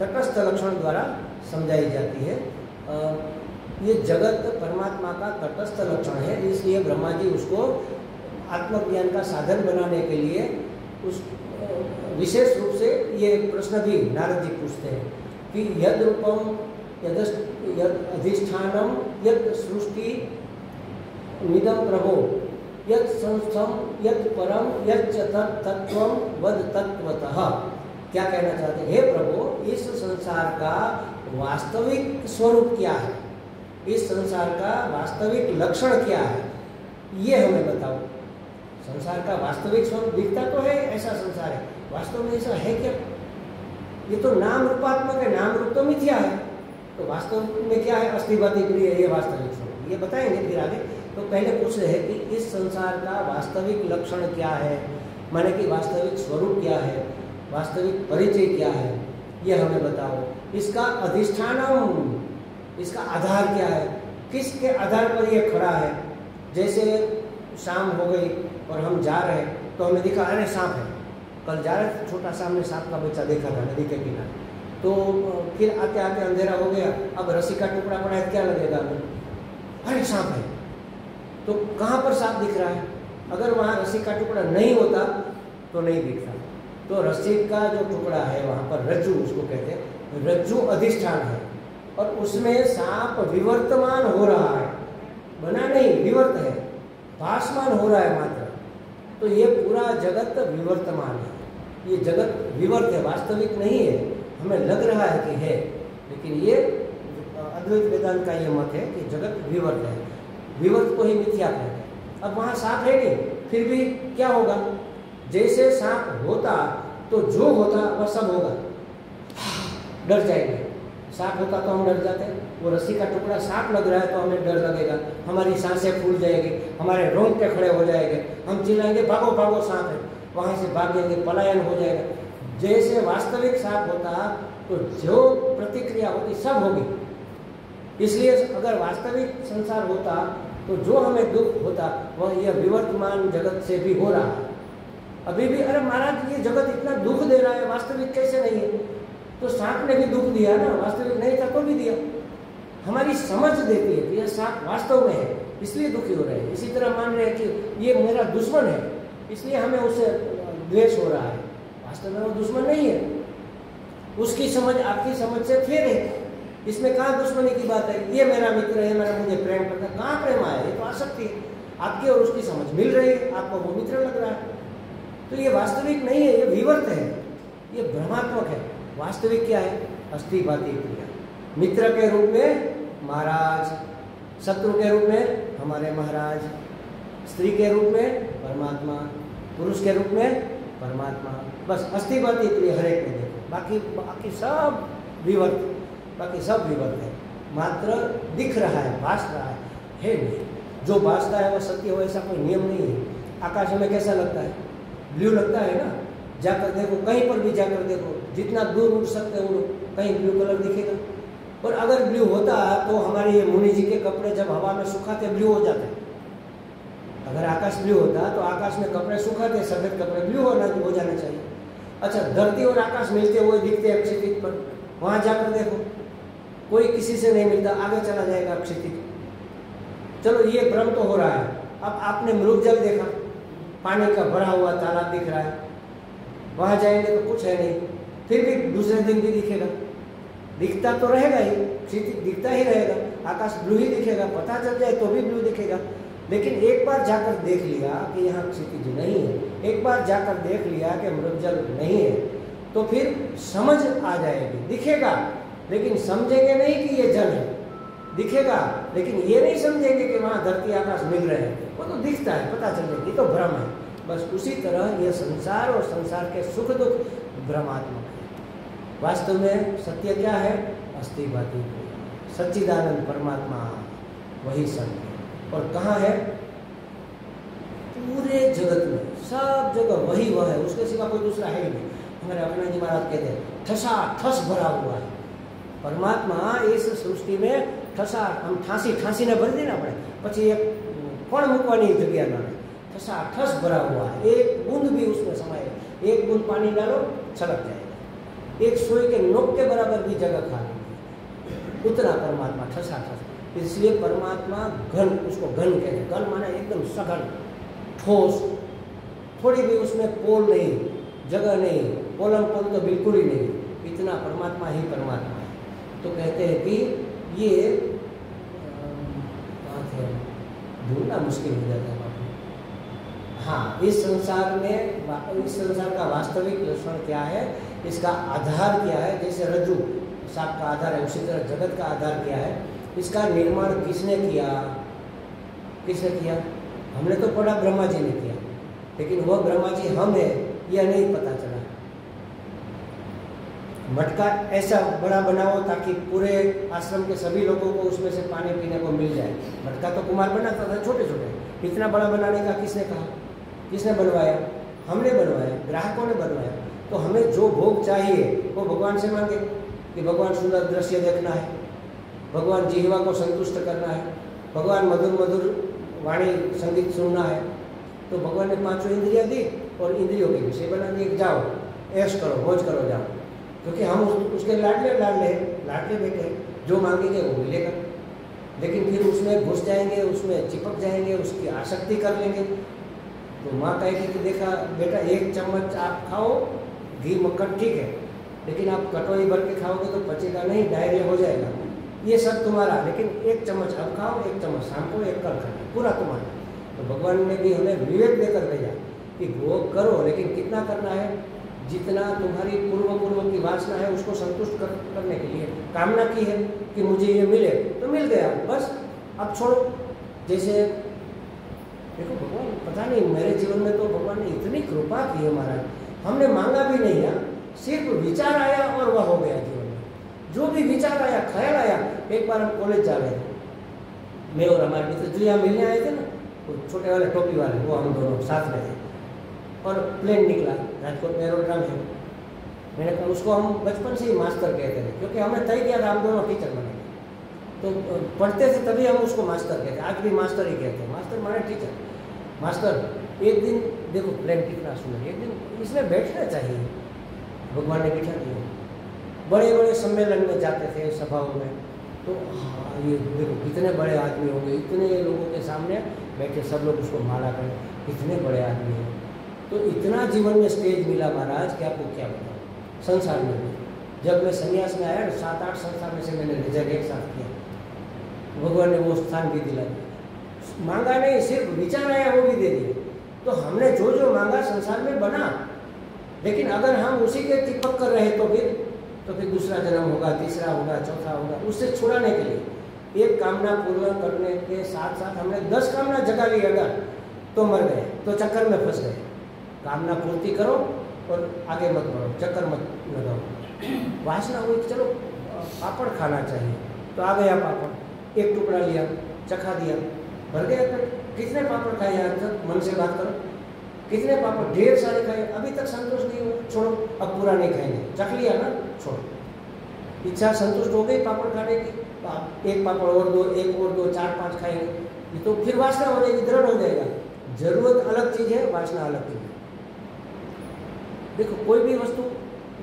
तटस्थ लक्षण द्वारा समझाई जाती है। ये जगत परमात्मा का तटस्थ लक्षण है, इसलिए ब्रह्मा जी उसको आत्मज्ञान का साधन बनाने के लिए उस विशेष रूप से ये प्रश्न भी नारद जी पूछते हैं कि यद रूपम यद अधिष्ठानम यद सृष्टि निदम प्रभो यद संस्थम यद परम यद तत्वम वद तत्वतः। क्या कहना चाहते हैं, हे प्रभु इस संसार का वास्तविक स्वरूप क्या है, इस संसार का वास्तविक लक्षण क्या है, ये हमें बताओ। संसार का वास्तविक स्वरूप दिखता तो है ऐसा संसार है, वास्तव में ऐसा है क्या? ये तो नाम रूपात्मक है, नाम रूप तो मिथ्या है, तो वास्तव में क्या है, अस्थिभाति प्रिय, ये वास्तविक स्वरूप, ये बताएंगे फिर आगे। तो पहले पूछ रहे हैं कि इस संसार का वास्तविक लक्षण क्या है, माने कि वास्तविक स्वरूप क्या है, वास्तविक परिचय क्या है, ये हमें बताओ। इसका अधिष्ठानम, इसका आधार क्या है, किसके आधार पर ये खड़ा है। जैसे शाम हो गई और हम जा रहे हैं तो हमें दिखा अरे सांप है, कल जा रहे थे छोटा सा हमने सांप का बच्चा देखा था नदी के किनारे, तो फिर आते आते अंधेरा हो गया, अब रस्सी का टुकड़ा पड़ा है, क्या लगेगा हमें, अरे सांप है। तो कहाँ पर सांप दिख रहा है, अगर वहाँ रस्सी का टुकड़ा नहीं होता तो नहीं दिखता। तो रस्सी का जो टुकड़ा है वहाँ पर रज्जू उसको कहते हैं, रज्जू अधिष्ठान है। और उसमें सांप विवर्तमान हो रहा है, बना नहीं, विवर्त है, भासमान हो रहा है मात्र। तो ये पूरा जगत विवर्तमान है, ये जगत विवर्त है, वास्तविक नहीं है। हमें लग रहा है कि है, लेकिन ये अद्वैत वेदांत का ये मत है कि जगत विवर्त है, विवर्त को ही मिथ्या कहते हैं। अब वहाँ सांप है नहीं, फिर भी क्या होगा? जैसे सांप होता तो जो होता वह सब होगा, डर जाएंगे। सांप होता तो हम डर जाते, वो रस्सी का टुकड़ा सांप लग रहा है तो हमें डर लगेगा, हमारी सांसें फूल जाएगी, हमारे रोंगटे खड़े हो जाएंगे, हम चिल्लाएंगे भागो भागो सांप है, वहाँ से भागेंगे, पलायन हो जाएगा। जैसे वास्तविक सांप होता तो जो प्रतिक्रिया होती सब होगी। इसलिए अगर वास्तविक संसार होता तो जो हमें दुख होता वह यह विवर्तमान जगत से भी हो रहा है। अभी भी अरे महाराज ये जगत इतना दुख दे रहा है, वास्तविक कैसे नहीं है? तो सांप ने भी दुख दिया ना, वास्तविक नहीं था तो भी दिया। हमारी समझ देती है कि यह सांप वास्तव में है, इसलिए दुखी हो रहे हैं। इसी तरह मान रहे हैं कि ये मेरा दुश्मन है, इसलिए हमें उससे द्वेष हो रहा है। वास्तव में वो दुश्मन नहीं है, उसकी समझ आपकी समझ से फेर है। इसमें कहाँ दुश्मनी की बात है? ये मेरा मित्र है, मेरा मुझे प्रेम करता है, कहाँ प्रेम आया? ये तो आसक्ति है। आपकी और उसकी समझ मिल रही है, आपको वो मित्र लग रहा है, तो ये वास्तविक नहीं है, ये विवर्त है, ये भ्रमात्मक है। वास्तविक क्या है? अस्थिभाति क्रिया। मित्र के रूप में महाराज, शत्रु के रूप में हमारे महाराज, स्त्री के रूप में परमात्मा, पुरुष के रूप में परमात्मा। बस अस्थिभाति क्रिया हर एक में देखो, बाकी सब विवर्त, बाकी सब विवर्त है। मात्र दिख रहा है, भास रहा है नहीं। जो भासता है वह सत्य हो ऐसा कोई नियम नहीं है। आकाश में कैसा लगता है? ब्लू लगता है ना। जाकर देखो, कहीं पर भी जाकर देखो, जितना दूर उड़ सकते उड़ो, कहीं ब्लू कलर दिखेगा। और अगर ब्लू होता तो हमारे ये मुनि जी के कपड़े जब हवा में सुखाते ब्लू हो जाते। अगर आकाश ब्लू होता तो आकाश में कपड़े सुखाते, सफेद कपड़े ब्लू हो जाना चाहिए। अच्छा, धरती और आकाश मिलते हुए दिखते हैं क्षितिज पर, वहाँ जाकर देखो, कोई किसी से नहीं मिलता, आगे चला जाएगा क्षितिज। चलो ये भ्रम तो हो रहा है। अब आपने मृगजल देखा, पानी का भरा हुआ तालाब दिख रहा है, वहाँ जाएंगे तो कुछ है नहीं, फिर भी दूसरे दिन भी दिखेगा, दिखता तो रहेगा ही, क्षितिज दिखता ही रहेगा, आकाश ब्लू ही दिखेगा, पता चल जाए तो भी ब्लू दिखेगा। लेकिन एक बार जाकर देख लिया कि यहाँ क्षितिज नहीं है, एक बार जाकर देख लिया कि मृगजल नहीं है, तो फिर समझ आ जाएगी, दिखेगा, लेकिन समझेंगे नहीं कि ये जल है। दिखेगा लेकिन ये नहीं समझेंगे कि वहाँ धरती आकाश मिल रहे हैं, वो तो दिखता है, पता चल जाएगी, तो भ्रम है। बस उसी तरह ये संसार और संसार के सुख दुख भ्रमात्मक है। वास्तव में सत्य क्या है? अस्थिभाति, सच्चिदानंद परमात्मा वही सत्य है। और कहाँ है? पूरे जगत में, सब जगह वही वह है, उसके सिवा कोई दूसरा है ही नहीं। हमारे अपना जी महाराज कहते हैं ठसा ठस भरा हुआ है परमात्मा इस सृष्टि में। ठसा हम ठासी ने भरी देना पड़े, પછી એક કોણ મૂકવાની જગ્યા ના રહે, ठसा ठस भरा हुआ है, एक बूंद भी उसमें समाये, एक बूंद पानी डालो छलक जाएगा, एक सुई के नोक के बराबर भी जगह खाली, उतना परमात्मा ठसा ठस। इसलिए परमात्मा घन, उसको घन कहते हैं। घन माने एकदम सघन, ठोस, थोड़ी भी उसमें पोल नहीं, जगह नहीं, पोलम पोल तो बिल्कुल ही नहीं, इतना परमात्मा ही परमात्मा है। तो कहते हैं कि ये ढूंढना मुश्किल हो जाता है। हाँ, इस संसार में, इस संसार का वास्तविक लक्षण क्या है, इसका आधार क्या है? जैसे रज्जु सांप का आधार है, उसी तरह जगत का आधार क्या है? इसका निर्माण किसने किया? किसने किया? हमने तो पढ़ा ब्रह्मा जी ने किया, लेकिन वह ब्रह्मा जी हम है यह नहीं पता चला। मटका ऐसा बड़ा बनाओ ताकि पूरे आश्रम के सभी लोगों को उसमें से पानी पीने को मिल जाए। मटका तो कुमार बनाता था छोटे छोटे, इतना बड़ा बनाने का किसने कहा? किसने बनवाया? हमने बनवाया, ग्राहकों ने बनवाया। तो हमें जो भोग चाहिए वो भगवान से मांगे कि भगवान सुंदर दृश्य देखना है, भगवान जिह्वा को संतुष्ट करना है, भगवान मधुर मधुर वाणी संगीत सुनना है। तो भगवान ने पांचों इंद्रियां दी और इंद्रियों के विषय बना दिए, जाओ ऐश करो, मौज करो, जाओ। क्योंकि हम उसके लाडले बेटे, जो मांगेंगे वो मिलेगा। लेकिन फिर उसमें घुस जाएंगे, उसमें चिपक जाएंगे, उसकी आसक्ति कर लेंगे। तो माँ कहेगी कि देखा बेटा, एक चम्मच आप खाओ घी मक्खन ठीक है, लेकिन आप कटोरी भर के खाओगे तो पचेगा नहीं, डायरिया हो जाएगा। ये सब तुम्हारा, लेकिन एक चम्मच अब खाओ, एक चम्मच शाम को, एक कल खाना, पूरा तुम्हारा। तो भगवान ने भी हमें विवेक देकर भेजा कि भोग करो, लेकिन कितना करना है, जितना तुम्हारी पूर्व की वासना है उसको संतुष्ट करने के लिए कामना की है कि मुझे ये मिले तो मिल गया, बस अब छोड़ो। जैसे देखो भगवान, पता नहीं मेरे जीवन में तो भगवान ने इतनी कृपा की है महाराज, हमने मांगा भी नहीं है, सिर्फ विचार आया और वह हो गया जीवन में। जो भी विचार आया, ख्याल आया। एक बार हम कॉलेज जा रहे थे, मैं और हमारे मित्र जो यहाँ मिलने आए थे ना, वो छोटे वाले टोपी वाले, वो हम दोनों साथ में थे, और प्लेन निकला, राजकोट में एरोड्राम है। मैंने कहा उसको हम बचपन से ही मास्टर कहते थे, क्योंकि हमने तय किया था हम दोनों टीचर बनेंगे। तो पढ़ते थे तभी हम उसको मास्टर कहते, आज भी मास्टर ही कहते हैं, मास्टर माने टीचर। मास्टर एक दिन देखो प्लेन कितना सुंदर, एक दिन इसमें बैठना चाहिए, भगवान ने बिठा दिया। बड़े बड़े सम्मेलन में जाते थे, सभाओं में, तो हाँ ये देखो कितने बड़े आदमी होंगे, इतने लोगों के सामने बैठे, सब लोग उसको माला करें, कितने बड़े आदमी हैं। तो इतना जीवन में स्टेज मिला महाराज कि आपको क्या बताऊं। संसार में भी जब मैं संन्यास में आया, 7-8 संसार में से मैंने रिजर्व एक साथ किया, भगवान ने वो स्थान भी दिला दिया। मांगा नहीं, सिर्फ विचार आया वो भी दे दिए। तो हमने जो जो मांगा संसार में बना, लेकिन अगर हम उसी के चिपक कर रहे तो फिर दूसरा जन्म होगा, तीसरा होगा, चौथा होगा। उससे छुड़ाने के लिए एक कामना पूर्ण करने के साथ साथ हमने 10 कामना जगा ली अगर, तो मर गए, तो चक्कर में फंस गए। कामना पूर्ति करो और आगे मत बढ़ो, चक्कर मत लगाओ। वासना हुई चलो पापड़ खाना चाहिए, तो आ गया पापड़, एक टुकड़ा लिया, चखा दिया, भर गया पेट। कितने पापड़ खाए यहाँ तक, मन से बात करो, कितने पापड़, ढेर सारे खाए, अभी तक संतोष नहीं हुआ, छोड़ो, अब पूरा नहीं खाएंगे, चख लिया ना, छोड़ो। इच्छा संतुष्ट हो गई पापड़ खाने की, एक पापड़ और दो, एक और दो, 4-5 खाएंगे, ये तो फिर वासना हो जाएगी, दृढ़ हो जाएगा। जरूरत अलग चीज है, वासना अलग चीज है। देखो कोई भी वस्तु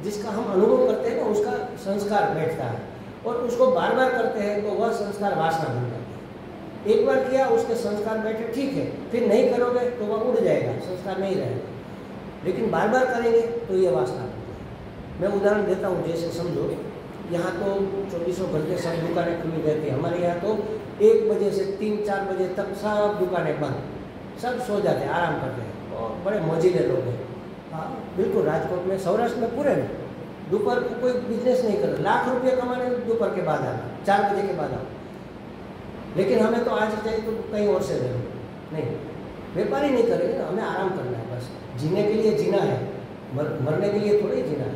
जिसका हम अनुभव करते हैं ना, उसका संस्कार बैठता है, और उसको बार बार करते हैं तो वह संस्कार वासना बन जाता है। एक बार किया, उसके संस्कार बैठे, ठीक है, फिर नहीं करोगे तो वह उड़ जाएगा, संस्कार नहीं रहेगा। लेकिन बार बार करेंगे तो ये वासना बनती है। मैं उदाहरण देता हूँ, जैसे समझो यहाँ तो 24 घंटे सब दुकानें खुली रहती है, हमारे यहाँ तो 1 बजे से 3-4 बजे तक सब दुकानें बंद, सब सो जाते हैं, आराम करते हैं, और बड़े मौजिले लोग हैं। हाँ बिल्कुल, राजकोट में, सौराष्ट्र में पूरे में दोपहर को कोई बिजनेस नहीं कर रहा, लाख रुपये कमाने दोपहर के बाद आना, 4 बजे के बाद आओ। लेकिन हमें तो आज चाहिए तो कहीं और से ले लो, नहीं, व्यापारी नहीं करेंगे ना, हमें आराम करना है, बस जीने के लिए जीना है, मरने के लिए थोड़ी जीना है।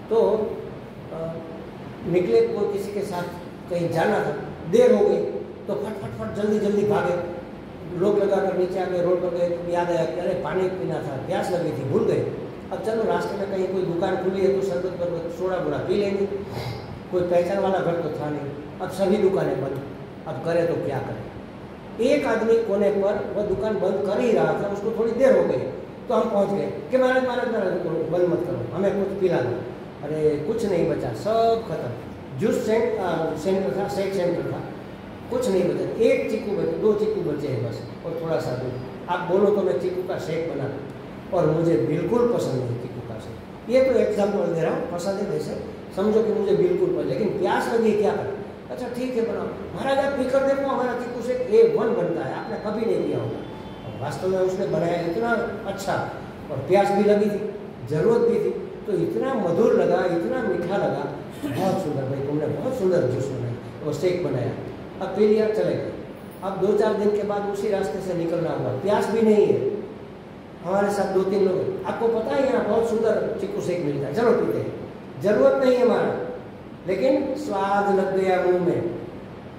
तो निकले, कोई किसी के साथ कहीं जाना था, देर हो गई तो फट जल्दी जल्दी भागे, लोग लगा कर नीचे आ गए, रोड पर गए, याद आया कि अरे पानी पीना था, प्यास लगी थी, भूल गए। अब चलो रास्ते में कहीं कोई दुकान खुली है तो शरबत बरबत सोडा बोड़ा पी लेंगे, कोई पहचान वाला घर तो था नहीं, अब सभी दुकानें बंद, अब करें तो क्या करें। एक आदमी कोने पर वह दुकान बंद कर ही रहा था, उसको थोड़ी देर हो गई तो हम पहुंच गए कि महाराज बंद मत करो, हमें कुछ पिला दो। अरे कुछ नहीं बचा, सब खत्म। जूस सेंटर था, शेक सेंटर था, कुछ नहीं बचा, 1 चीकू बचे, 2 चीकू बचे हैं बस, और थोड़ा सा दूध। आप बोलो तो मैं चीकू का शेक बना, और मुझे बिल्कुल पसंद नहीं चीकू का शेक। ये तो एग्जाम्पल दे रहा हूँ, पसंद है जैसे समझो कि मुझे बिल्कुल पसंद, लेकिन प्यास लगी, क्या करें। अच्छा ठीक है बनाओ, महाराज आप पीकर देखो, हमारा चीकू शेक A1 बनता है, आपने कभी नहीं पिया होगा। और वास्तव में उसने बनाया इतना अच्छा, और प्यास भी लगी थी, जरूरत भी थी, तो इतना मधुर लगा, इतना मीठा लगा, बहुत सुंदर भाई, तुमने बहुत सुंदर जूस बनाया और शेक बनाया। अब पी लिया, चले गए। अब 2-4 दिन के बाद उसी रास्ते से निकलना हुआ, प्यास भी नहीं है, हमारे साथ 2-3 लोग हैं, आपको पता है यहाँ बहुत सुंदर चीकू शेक मिलता है, चलो पीते हैं। जरूरत नहीं है हमारा, लेकिन स्वाद लग गया मुंह में,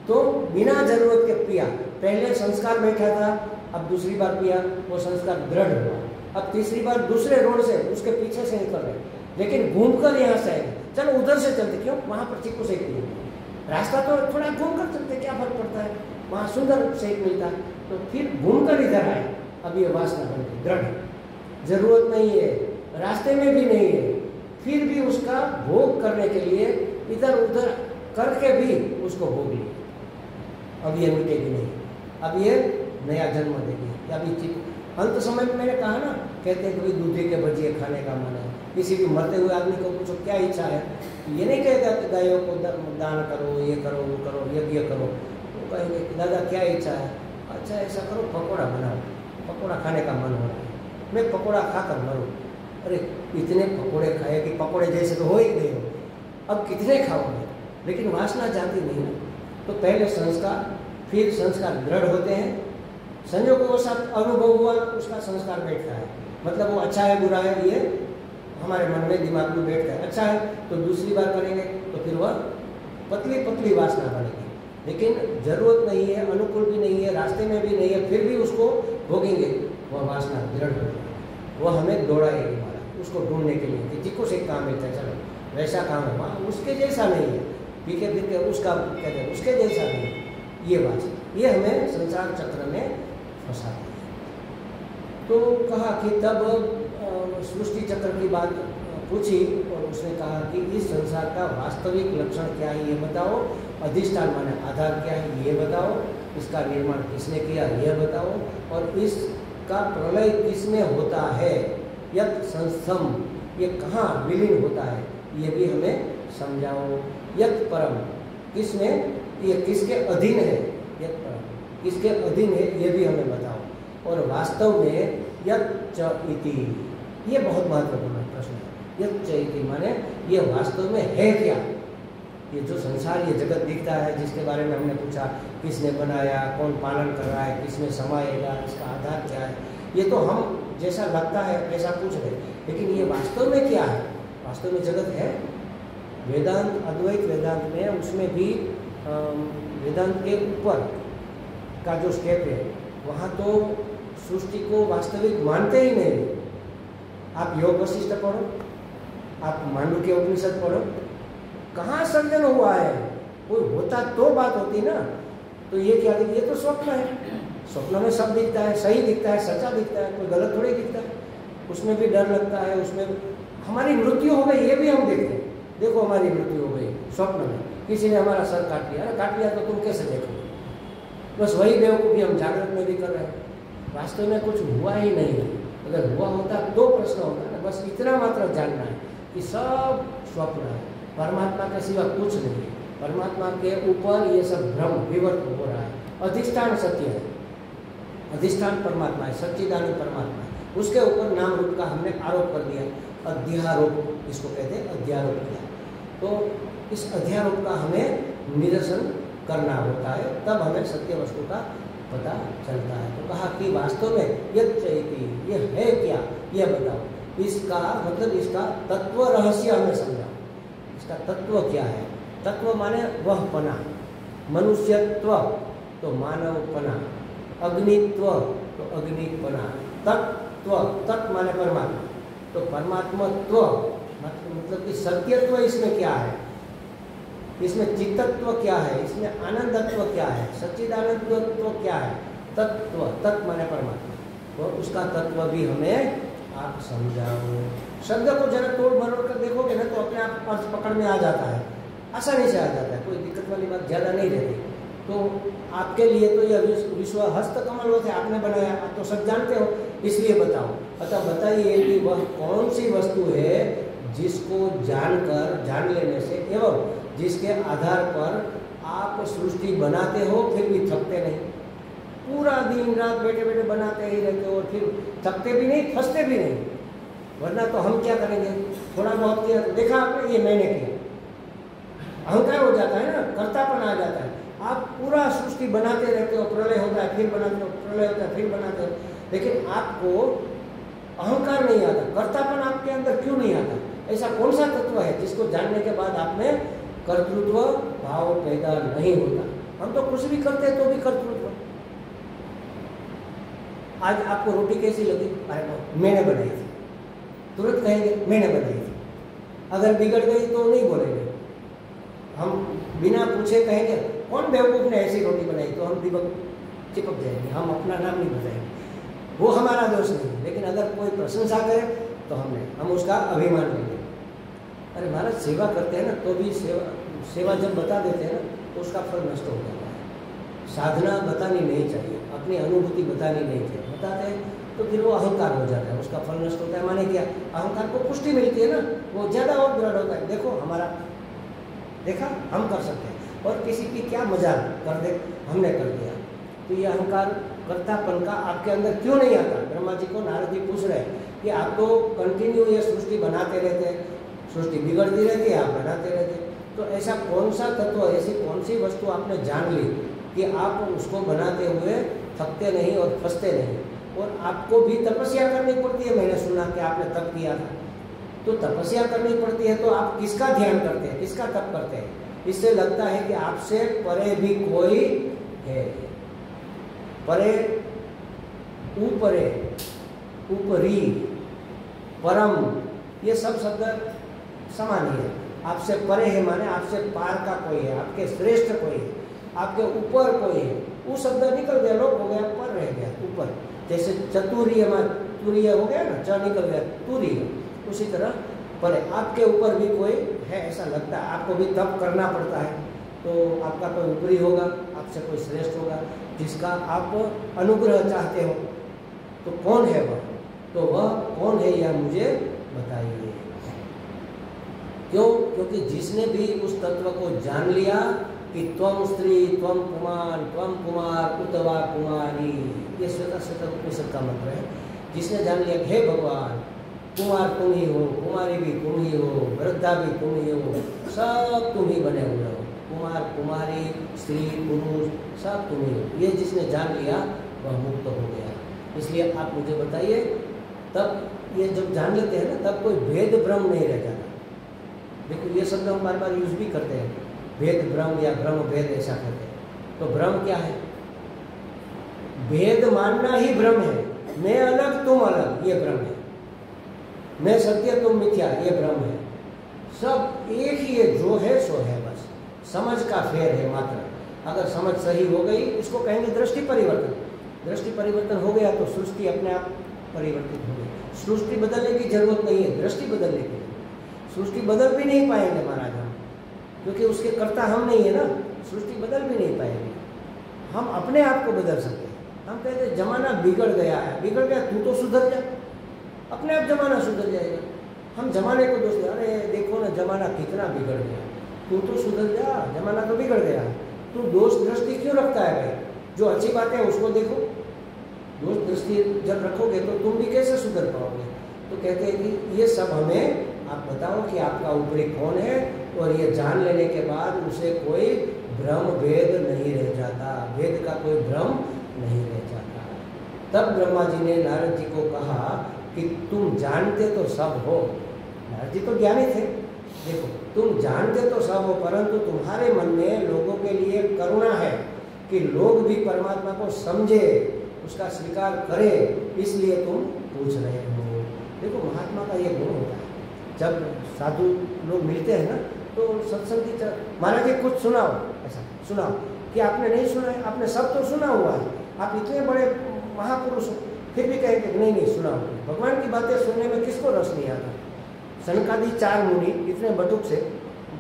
तो बिना जरूरत के पिया। पहले संस्कार बैठा था, अब दूसरी बार पिया, वो संस्कार दृढ़ हुआ। अब तीसरी बार दूसरे रोड से उसके पीछे से निकल रहे, लेकिन घूमकर यहाँ से आएंगे, चलो उधर से चलते, क्यों, वहाँ पर चीकू शेक पिए, रास्ता तो थोड़ा घूम कर चलते, क्या फर्क पड़ता है, वहाँ सुंदर शेक मिलता है, तो फिर घूमकर इधर आए। अब ये वासना बन गई दृढ़, जरूरत नहीं है, रास्ते में भी नहीं है, फिर भी उसका भोग करने के लिए इधर उधर करके भी उसको भोग लिया। अब ये मिटेगी नहीं, अब ये नया जन्म देगी। अभी अंत समय में मैंने कहा ना, कहते हैं कि भाई दूधी के भजिए खाने का मन है, किसी भी मरते हुए आदमी को पूछो क्या इच्छा है, ये नहीं कहेगा कि गायों को दान करो, ये करो, वो करो, यज्ञ करो। वो कहेंगे कि दादा क्या इच्छा है? अच्छा ऐसा करो, पकौड़ा बनाओ, पकौड़ा खाने का मन हो रहा है, मैं पकौड़ा खाकर मरूँ। अरे इतने पकौड़े खाए कि पकौड़े जैसे तो हो ही गए हो, अब कितने खाओगे? लेकिन वासना जाती नहीं ना। तो पहले संस्कार, फिर संस्कार दृढ़ होते हैं, संयोगवशात अनुभव हुआ, उसका संस्कार बैठता है। मतलब वो अच्छा है बुरा है ये हमारे मन में दिमाग में बैठता है। अच्छा है तो दूसरी बार करेंगे तो फिर वह पतली पतली वासना बनेगी, लेकिन जरूरत नहीं है, अनुकूल भी नहीं है, रास्ते में भी नहीं है, फिर भी उसको भोगेंगे, वह वासना दृढ़ हो जाएगी। वह हमें दौड़ाएगी हमारा उसको ढूंढने के लिए कि जिसको से काम मिलता है, चलो वैसा काम है, वहाँ उसके जैसा नहीं है, पी के फिर के उसका कहते हैं उसके जैसा नहीं है। ये बात ये हमें संसार चक्र में फंसाती है। तो कहा कि तब सृष्टि चक्र की बात पूछी और उसने कहा कि इस संसार का वास्तविक लक्षण क्या है ये बताओ, अधिष्ठान माने आधार क्या है ये बताओ, इसका निर्माण किसने किया यह बताओ, और इसका प्रलय किसमें होता है, यत् संस्थम ये कहाँ विलीन होता है ये भी हमें समझाओ, यत् परम किसमें ये किसके अधीन है, यत् परम किसके अधीन है ये भी हमें बताओ, और वास्तव में यत् च इति ये बहुत महत्वपूर्ण प्रश्न है। यत् च इति माने ये वास्तव में है क्या? ये जो संसार ये जगत दिखता है जिसके बारे में हमने पूछा किसने बनाया, कौन पालन कर रहा है, किसमें समाएगा, इसका आधार क्या है, ये तो हम जैसा लगता है ऐसा पूछ रहे, लेकिन ये वास्तव में क्या है? वास्तव में जगत है। वेदांत अद्वैत वेदांत में उसमें भी वेदांत के ऊपर का जो स्टेप है वहाँ तो सृष्टि को वास्तविक मानते ही नहीं। आप योग वशिष्ठ पढ़ो, आप मांडुक्य उपनिषद पढ़ो, कहाँ सर्जन हुआ है? कोई होता तो बात होती ना। तो ये क्या दिखता है? ये तो स्वप्न है, स्वप्न में सब दिखता है, सही दिखता है, सच्चा दिखता है, कोई गलत थोड़ी दिखता है। उसमें भी डर लगता है, उसमें हमारी मृत्यु हो गई ये भी हम देखते हैं, देखो हमारी मृत्यु हो गई स्वप्न में, किसी ने हमारा सर काट लिया, काट लिया तो तुम कैसे देखोगे? बस वही बेवकूफ़ी हम जागृत में भी कर रहे हैं, वास्तव में कुछ हुआ ही नहीं है। अगर हुआ होता तो प्रश्न होता ना। बस इतना मात्र जानना है कि सब स्वप्न है, परमात्मा के सिवा कुछ नहीं है, परमात्मा के ऊपर ये सब भ्रम विवर्त हो रहा है। अधिष्ठान सत्य है, अधिष्ठान परमात्मा है, सच्चिदानंद परमात्मा है, उसके ऊपर नाम रूप का हमने आरोप कर दिया, अध्यारोप इसको कहते हैं, अध्यारोप किया। तो इस अध्यारोप का हमें निरसन करना होता है, तब हमें सत्य वस्तु का पता चलता है। तो कहा कि वास्तव में यत् चैति ये है क्या, यह बताओ, इसका मतलब इसका तत्व रहस्य हमें समझाओ, इसका तत्व क्या है? तत्व माने वह पना, मनुष्यत्व तो मानवपना, अग्नित्व तो अग्निपना, तत्व तत् माने परमात्मा तो परमात्मत्व मतलब कि सत्यत्व इसमें क्या है, इसमें चित्तत्व क्या है, इसमें आनंदत्व क्या है, सच्चिदानंदत्व क्या है, तत्व तत् माने परमात्मा, तो उसका तत्व भी हमें आप समझाओ। शब्द को जरा तोड़ मरोड़ कर देखोगे ना तो अपने आप अर्थ पकड़ में आ जाता है, आसानी से आ जाता है, कोई दिक्कत वाली बात ज़्यादा नहीं रहती। तो आपके लिए तो यह विश्व हस्त कमल होते आपने बनाया, आप तो सब जानते हो, इसलिए बताओ। अतः बताइए कि वह कौन सी वस्तु है जिसको जानकर, जान लेने से एवं जिसके आधार पर आप सृष्टि बनाते हो फिर भी थकते नहीं, पूरा दिन रात बैठे बैठे बनाते ही रहते हो और फिर थकते भी नहीं, फंसते भी नहीं। वरना तो हम क्या करेंगे, थोड़ा बहुत किया तो देखा आपने ये मैंने किया, अहंकार हो जाता है ना, कर्तापन आ जाता है। आप पूरा सृष्टि बनाते रहते हो, प्रलय होता है फिर बनाते हो, प्रलय होता है फिर बनाते हो, लेकिन आपको अहंकार नहीं आता, कर्तापन आपके अंदर क्यों नहीं आता? ऐसा कौन सा तत्व है जिसको जानने के बाद आप में कर्तृत्व भाव पैदा नहीं होता? हम तो कुछ भी करते हैं तो भी कर्तृत्व। आज आपको रोटी कैसी लगी? अरे मैंने बनाई थी, तुरंत कहेंगे मैंने बनाई थी। अगर बिगड़ गई तो नहीं बोलेंगे, हम बिना पूछे कहेंगे कौन बेवकूफ़ ने ऐसी रोटी बनाई, तो हम चिपक जाएंगे, हम अपना नाम नहीं बताएंगे, वो हमारा दोष नहीं। लेकिन अगर कोई प्रशंसा करे तो हम उसका अभिमान लेंगे। अरे महाराज सेवा करते हैं ना तो भी सेवा जब बता देते हैं ना तो उसका फल नष्ट हो जाता है। साधना बतानी नहीं चाहिए, अपनी अनुभूति बतानी नहीं चाहिए, बताते हैं तो फिर वो अहंकार हो जाता है, उसका फल नष्ट होता है। माने क्या, अहंकार को पुष्टि मिलती है ना, वो ज़्यादा और दृढ़ होता है। देखो हमारा, देखा हम कर सकते हैं, और किसी की क्या मजाक कर दे, हमने कर दिया, तो ये अहंकार कर्तापन का आपके अंदर क्यों नहीं आता? ब्रह्मा जी को नारद जी पूछ रहे हैं कि आप तो कंटिन्यू ये सृष्टि बनाते रहते हैं, सृष्टि बिगड़ती रहती है, आप बनाते रहते हैं, तो ऐसा कौन सा तत्व, ऐसी कौन सी वस्तु आपने जान ली कि आप उसको बनाते हुए थकते नहीं और फंसते नहीं? और आपको भी तपस्या करनी पड़ती है, मैंने सुना कि आपने तप किया था, तो तपस्या करनी पड़ती है, तो आप किसका ध्यान करते हैं, किसका तप करते हैं? इससे लगता है कि आपसे परे भी कोई है। परे, ऊपरे, ऊपरी, परम, ये सब शब्द समान ही है। आपसे परे है माने आपसे पार का कोई है, आपके श्रेष्ठ कोई है, आपके ऊपर कोई है। वो शब्द निकल गया, लोप हो गया, पर रह गया ऊपर। जैसे चतुर्य में तुरीय हो गया ना, च निकल गया, तुरीय, उसी तरह परे आपके ऊपर भी कोई है ऐसा लगता है। आपको भी तप करना पड़ता है, तो आपका कोई ऊपरी होगा, आपसे कोई श्रेष्ठ होगा, जिसका आप अनुग्रह चाहते हो। तो कौन है वह? तो वह कौन है यह मुझे बताइए। क्यों? क्योंकि जिसने भी उस तत्व को जान लिया कि त्वम स्त्री, त्वम कुमार उतवा कुमारी, ये श्वेता श्वेता उपनिषद का मंत्र है। जिसने जान लिया हे भगवान, कुमार तुम ही हो, कुमारी भी तुम ही हो, वृद्धा भी तुम ही हो, सब तुम ही बने हुए हो, कुमार कुमारी स्त्री पुरुष सब तुम ही हो, ये जिसने जान लिया वह मुक्त हो गया। इसलिए आप मुझे बताइए, तब ये जब जान लेते हैं ना, तब कोई भेद भ्रम नहीं रह जाता। देखो ये शब्द हम बार बार यूज भी करते हैं, भेद भ्रम या भ्रम भेद ऐसा कहते हैं। तो भ्रम क्या है? भेद मानना ही भ्रम है। मैं अलग तुम अलग, ये भ्रम है। मैं सत्य तुम मिथ्या, ये भ्रम है। सब एक ही है, जो है सो है, बस समझ का फेर है मात्र। अगर समझ सही हो गई, इसको कहेंगे दृष्टि परिवर्तन। दृष्टि परिवर्तन हो गया तो सृष्टि अपने आप परिवर्तित हो गई। सृष्टि बदलने की जरूरत नहीं है, दृष्टि बदलने की। सृष्टि बदल भी नहीं पाएंगे महाराज हम, क्योंकि उसके कर्ता हम नहीं है ना। सृष्टि बदल भी नहीं पाएंगे, हम अपने आप को बदल सकते हैं। हम कहते हैं जमाना बिगड़ गया है, बिगड़ गया, तू तो सुधर जा, अपने आप जमाना सुधर जाएगा। हम जमाने को दोष दे, अरे देखो ना जमाना कितना बिगड़ गया, तू तो सुधर जा, जमाना तो बिगड़ गया। तू दोष दृष्टि क्यों रखता है भाई? जो अच्छी बात है उसको देखो। दोष दृष्टि जब रखोगे तो तुम भी कैसे सुधर पाओगे? तो कहते हैं कि ये सब हमें आप बताओ कि आपका ऊपरी कौन है, और ये जान लेने के बाद उसे कोई भ्रम भेद नहीं रह जाता, भेद का कोई भ्रम नहीं रह जाता। तब ब्रह्मा जी ने नारद जी को कहा कि तुम जानते तो सब हो। नारद जी तो ज्ञानी थे। देखो तुम जानते तो सब हो, परंतु तुम्हारे मन में लोगों के लिए करुणा है कि लोग भी परमात्मा को समझे, उसका स्वीकार करे, इसलिए तुम पूछ रहे हो। देखो महात्मा का ये गुण होता है, जब साधु लोग मिलते हैं ना तो सत्संग की महाराज जी कुछ सुनाओ, ऐसा सुनाओ कि आपने नहीं सुना है, आपने सब तो सुना हुआ है, आप इतने बड़े महापुरुष हो, फिर भी कहेंगे नहीं नहीं सुनाओ। भगवान की बातें सुनने में किसको रस नहीं आता? सनकादि 4 मुनि इतने बटुक से,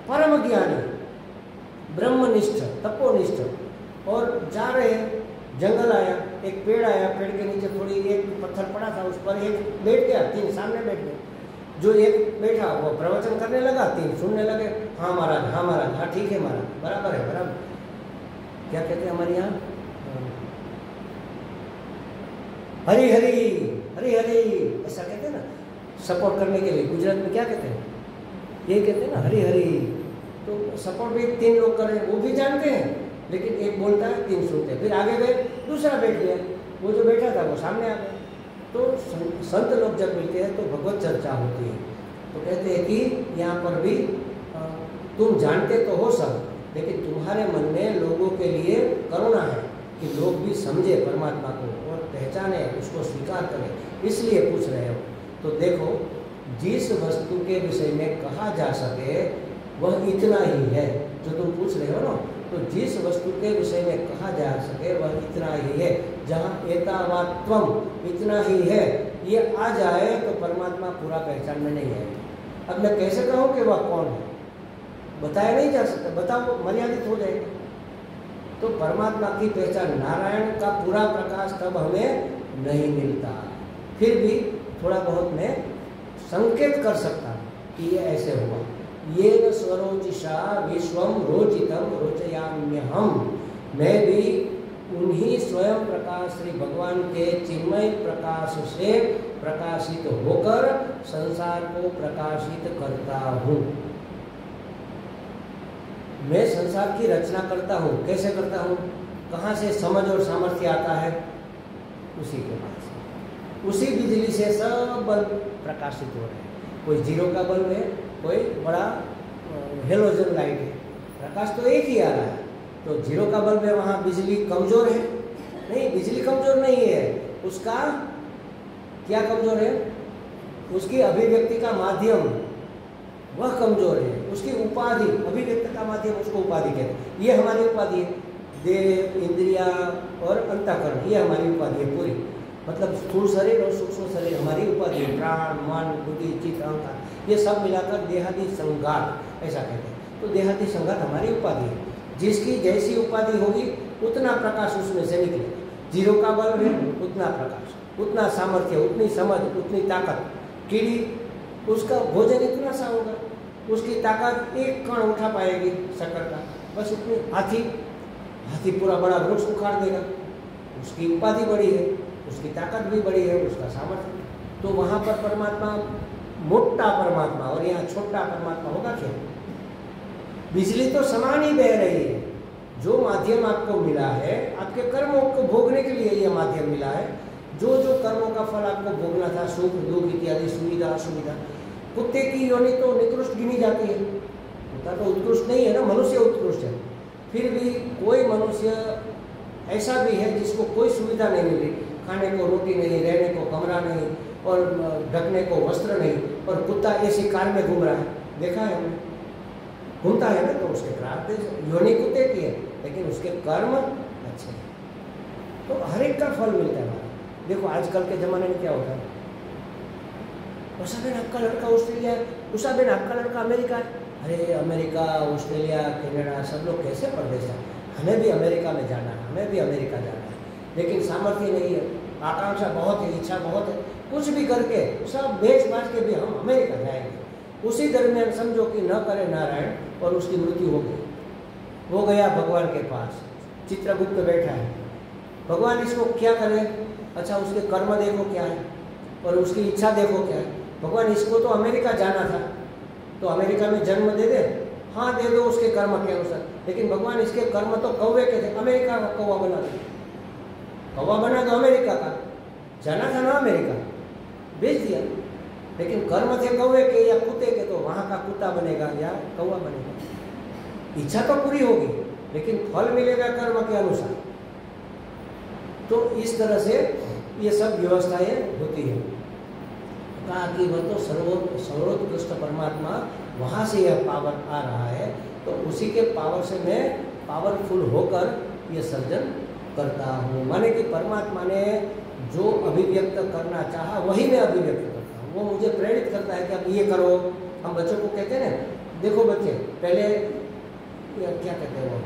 परम ज्ञानी, ब्रह्मनिष्ठ, तपोनिष्ठ, और जा रहे हैं, जंगल आया, एक पेड़ आया, पेड़ के नीचे थोड़ी एक पत्थर पड़ा था, उस पर एक बैठ गया, 3 सामने बैठ गए। जो एक बैठा वो प्रवचन करने लगा, 3 सुनने लगे, हाँ महाराज, हाँ महाराज, हाँ ठीक है महाराज, बराबर है, बराबर। क्या कहते हैं हमारे यहाँ? हरी हरी हरी हरी, ऐसा कहते हैं ना, सपोर्ट करने के लिए। गुजरात में क्या कहते हैं? ये कहते हैं ना हरी हरी। तो सपोर्ट भी 3 लोग कर रहे हैं, वो भी जानते हैं, लेकिन एक बोलता है, 3 सुनते हैं, फिर आगे गए, दूसरा बैठ गया, वो जो बैठा था वो सामने आ गया। तो संत लोग जब मिलते हैं तो भगवत चर्चा होती है। तो कहते हैं कि यहाँ पर भी तुम जानते तो हो सब, लेकिन तुम्हारे मन में लोगों के लिए करुणा है कि लोग भी समझे परमात्मा को और पहचाने, उसको स्वीकार करें, इसलिए पूछ रहे हो। तो देखो जिस वस्तु के विषय में कहा जा सके वह इतना ही है, जो तुम पूछ रहे हो ना, तो जिस वस्तु के विषय में कहा जा सके वह इतना ही है। जहाँ एतावत्त्वम इतना ही है, ये आ जाए तो परमात्मा पूरा पहचान में नहीं आएगा। अब मैं कैसे कहूँ कि वह कौन है? बताया नहीं जा सकता, बताओ मर्यादित हो जाएगा। तो परमात्मा की पहचान, नारायण का पूरा प्रकाश तब हमें नहीं मिलता। फिर भी थोड़ा बहुत मैं संकेत कर सकता हूँ कि ये ऐसे हुआ। ये न स्वरोचिषा विश्वम रोचितम रोचयाम्यहम, मैं भी उन्हीं स्वयं प्रकाश श्री भगवान के चिन्मय प्रकाश से प्रकाशित होकर संसार को प्रकाशित करता हूँ। मैं संसार की रचना करता हूँ। कैसे करता हूँ? कहाँ से समझ और सामर्थ्य आता है? उसी के पास, उसी बिजली से सब बल्ब प्रकाशित हो रहे हैं। कोई जीरो का बल्ब है, कोई बड़ा हेलोजन लाइट है, प्रकाश तो एक ही आ रहा है। तो जीरो का बल्ब है, वहाँ बिजली कमजोर है? नहीं, बिजली कमजोर नहीं है। उसका क्या कमजोर है? उसकी अभिव्यक्ति का माध्यम वह कमजोर है। उसकी उपाधि, अभिव्यक्ति का माध्यम, उसको उपाधि कहते हैं। ये हमारी उपाधि है, देह, इंद्रिया और अंतःकरण, ये हमारी उपाधि है पूरी। मतलब स्थूल शरीर और सूक्ष्म शरीर हमारी उपाधि है। प्राण, मन, बुद्धि, चित्त, अहंकार, ये सब मिलाकर देहादि संघात ऐसा कहते हैं। तो देहादि संघात हमारी उपाधि है। जिसकी जैसी उपाधि होगी उतना प्रकाश उसमें से निकलेगा। जीरो का बल्ब है, उतना प्रकाश, उतना सामर्थ्य, उतनी समझ, उतनी ताकत। कीड़ी, उसका भोजन इतना सा होगा, उसकी ताकत एक कण उठा पाएगी शक्कर का, बस उतनी। हाथी पूरा बड़ा वृक्ष उखाड़ देगा, उसकी उपाधि बड़ी है, उसकी ताकत भी बड़ी है, उसका सामर्थ्य। तो वहाँ पर परमात्मा, मोटा परमात्मा और यहाँ छोटा परमात्मा होगा क्या? बिजली तो समान ही बह रही है। जो माध्यम आपको मिला है, आपके कर्मों को भोगने के लिए यह माध्यम मिला है। जो जो कर्मों का फल आपको भोगना था, सुख दुख इत्यादि, सुविधा असुविधा, कुत्ते की योनि तो निकृष्ट गिनी जाती है, कुत्ता तो उत्कृष्ट नहीं है ना, मनुष्य उत्कृष्ट है। फिर भी कोई मनुष्य ऐसा भी है जिसको कोई सुविधा नहीं मिली, खाने को रोटी नहीं, रहने को कमरा नहीं और ढकने को वस्त्र नहीं, और कुत्ता ऐसी कार में घूम रहा है, देखा है हमने, घूमता है ना। तो उसके प्राप्त योनि कुत्ते की है, लेकिन उसके कर्म अच्छे हैं, तो हर एक का फल मिलता है। देखो आजकल के ज़माने में क्या होता है, उषा बेन आपका लड़का ऑस्ट्रेलिया है, उषा बेन आपका लड़का अमेरिका है। अरे अमेरिका, ऑस्ट्रेलिया, कनाडा, सब लोग कैसे परदेश हैं, हमें भी अमेरिका में जाना है, हमें भी अमेरिका जाना है, लेकिन सामर्थ्य नहीं है, आकांक्षा बहुत है, इच्छा बहुत है, कुछ भी करके सब बेच बाच के भी हम अमेरिका जाएंगे। उसी दरमियान समझो कि न करे नारायण और उसकी मृत्यु हो गई। वो गया भगवान के पास, चित्रगुप्त बैठा है, भगवान इसको क्या करे? अच्छा, उसके कर्म देखो क्या है और उसकी इच्छा देखो क्या है। भगवान इसको तो अमेरिका जाना था, तो अमेरिका में जन्म दे दे, हाँ दे दो उसके कर्म के अनुसार, लेकिन भगवान इसके कर्म तो कौवे के थे, अमेरिका का कौवा बना दो, कौवा बना दो अमेरिका का, जाना था ना अमेरिका, बेच दिया। लेकिन कर्म थे कौवे के या कुत्ते के, तो वहाँ का कुत्ता बनेगा या कौवा बनेगा। इच्छा तो पूरी होगी, लेकिन फल मिलेगा कर्म के अनुसार। तो इस तरह से ये सब व्यवस्थाएं होती है। कहा कि वह तो सर्वोत्कृष्ट परमात्मा, वहाँ से यह पावर आ रहा है, तो उसी के पावर से मैं पावरफुल होकर ये सर्जन करता हूँ। माने कि परमात्मा ने जो अभिव्यक्त करना चाहा वही मैं अभिव्यक्त करता हूँ। वो मुझे प्रेरित करता है कि आप ये करो। हम बच्चों को कहते हैं ना, देखो बच्चे, पहले क्या कहते हैं वो,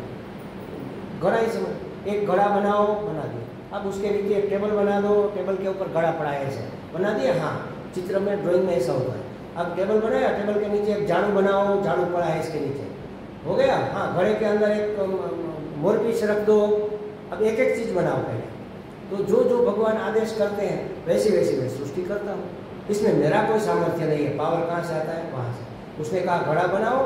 घड़ा ही समझ, एक घड़ा बनाओ, बना दिया। अब उसके नीचे एक टेबल बना दो, टेबल के ऊपर घड़ा पड़ा है, ऐसे बना दिया। हाँ, चित्र में, ड्राइंग में ऐसा होता है। अब टेबल बनाया, टेबल के नीचे एक झाड़ू बनाओ, झाड़ू पड़ा है इसके नीचे, हो गया। हाँ, घड़े के अंदर एक मोरपीछ रख दो। अब एक एक चीज़ बनाओ पहले। तो जो जो भगवान आदेश करते हैं वैसी वैसी मैं सृष्टि करता हूँ। इसमें मेरा कोई सामर्थ्य नहीं है। पावर कहाँ से आता है? वहाँ से। उसने कहा घड़ा बनाओ,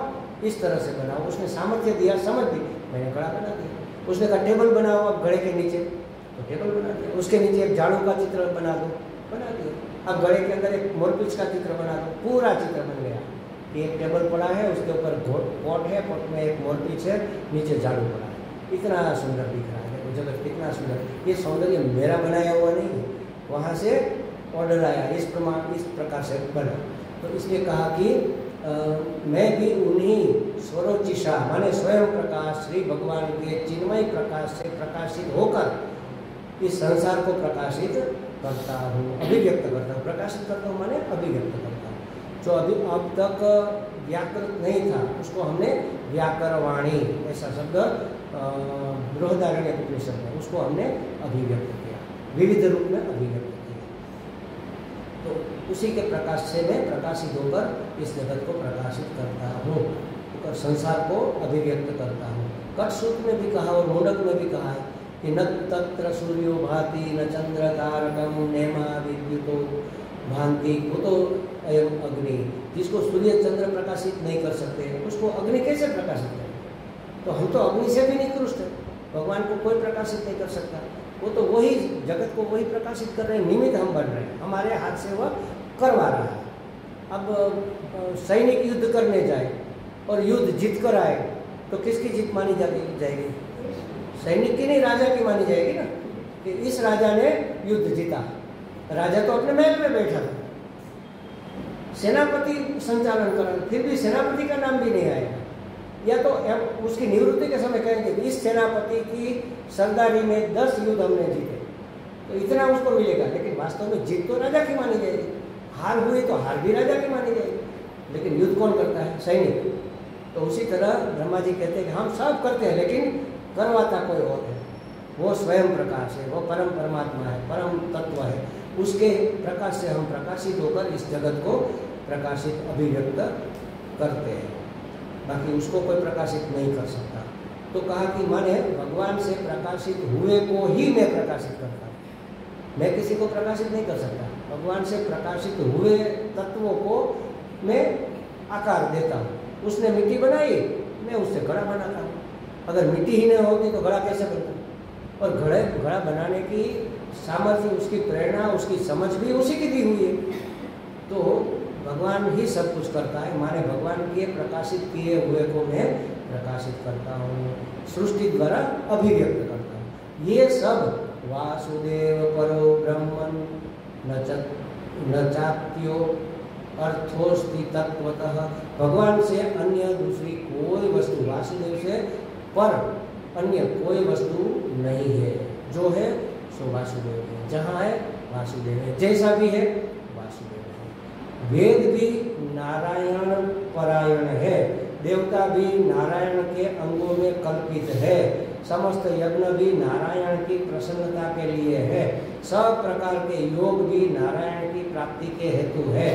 इस तरह से बनाओ, उसने सामर्थ्य दिया, समझ दी, मैंने घड़ा बना दिया। उसने कहा टेबल बनाओ, अब घड़े के नीचे, तो टेबल बना दिया। उसके नीचे एक झाड़ू का चित्र बना दो, बना दिया। अब घड़े के अंदर एक मोरपीछ का चित्र बना दो, पूरा चित्र बन गया। एक टेबल पड़ा है, उसके ऊपर पॉट है, पॉट में एक मोरपीछ है, नीचे झाड़ू पड़ा है। इतना सुंदर दिख रहा है, देखो जगत कितना सुंदर। ये सौंदर्य मेरा बनाया हुआ नहीं है, वहाँ से ऑर्डर आया, इस प्रकार से बना। तो इसलिए कहा कि मैं भी उन्हीं स्वरोचिषा, माने स्वयं प्रकाश, श्री भगवान के चिन्मय प्रकाश से प्रकाशित होकर इस संसार को प्रकाशित करता हूँ, अभिव्यक्त करता हूँ। प्रकाशित करता हूँ माने अभिव्यक्त करता हूँ। जो अभी अब तक व्याकृत नहीं था, उसको हमने व्याकरवाणी, ऐसा शब्द बृहदारण्यक उपनिषद में, उसको हमने अभिव्यक्त किया, विविध रूप में अभिव्यक्त किया। उसी के प्रकाश से मैं प्रकाशित होकर इस जगत को प्रकाशित करता हूँ, होकर संसार को अभिव्यक्त करता हूँ। कटसूत्र में भी कहा और मुंडक में भी कहा है कि न तत्र सूर्यो भाति न चंद्र तारकम नेमा विद्युतो भांति कुतो अयम अग्नि। जिसको सूर्य चंद्र प्रकाशित नहीं कर सकते उसको अग्नि कैसे प्रकाशित करें? तो हम तो अग्नि से भी निकृष्ट है, भगवान को कोई प्रकाशित नहीं कर सकता। वो तो वही जगत को वही प्रकाशित कर रहे हैं, निमित्त हम बन रहे हैं, हमारे हाथ से वह करवा रहा है। अब सैनिक युद्ध करने जाए और युद्ध जीत कर आए तो किसकी जीत मानी जाएगी? सैनिक की नहीं, राजा की मानी जाएगी ना, कि इस राजा ने युद्ध जीता। राजा तो अपने महल में बैठा था, सेनापति संचालन कर, फिर भी सेनापति का नाम भी नहीं आएगा। या तो उसकी निवृत्ति के समय कहेंगे इस सेनापति की सरदारी में 10 युद्ध हमने जीते, तो इतना उसको मिलेगा। लेकिन वास्तव में जीत तो राजा की मानी जाएगी, हार हुई तो हार भी राजा की मानी जाएगी। लेकिन युद्ध कौन करता है? सैनिक। तो उसी तरह ब्रह्मा जी कहते हैं कि हम सब करते हैं लेकिन करवाता कोई और है, वो स्वयं प्रकाश है, वो परम परमात्मा है, परम तत्व है। उसके प्रकाश से हम प्रकाशित होकर इस जगत को प्रकाशित अभिव्यक्त करते हैं, बाकी उसको कोई प्रकाशित नहीं कर सकता। तो कहा कि माने भगवान से प्रकाशित हुए को ही मैं प्रकाशित करता हूँ, मैं किसी को प्रकाशित नहीं कर सकता। भगवान से प्रकाशित हुए तत्वों को मैं आकार देता हूँ। उसने मिट्टी बनाई, मैं उससे घड़ा बनाता हूँ। अगर मिट्टी ही नहीं होती तो घड़ा कैसे बनता? और घड़ा बनाने की सामर्थ्य, उसकी प्रेरणा, उसकी समझ भी उसी की दी हुई है। तो भगवान ही सब कुछ करता है, माने भगवान के प्रकाशित किए हुए को मैं प्रकाशित करता हूँ, सृष्टि द्वारा अभिव्यक्त करता हूँ। ये सब वासुदेव परो ब्रह्मन न चाप्यो अर्थोस्ति तत्वतः। भगवान से अन्य दूसरी कोई वस्तु, वासुदेव से पर अन्य कोई वस्तु नहीं है। जो है सो वासुदेव है, जहाँ है वासुदेव है, जैसा भी है वासुदेव है। वेद भी नारायण परायण है, देवता भी नारायण के अंगों में कल्पित है, समस्त यज्ञ भी नारायण की प्रसन्नता के लिए है, सब प्रकार के योग भी नारायण की प्राप्ति के हेतु है,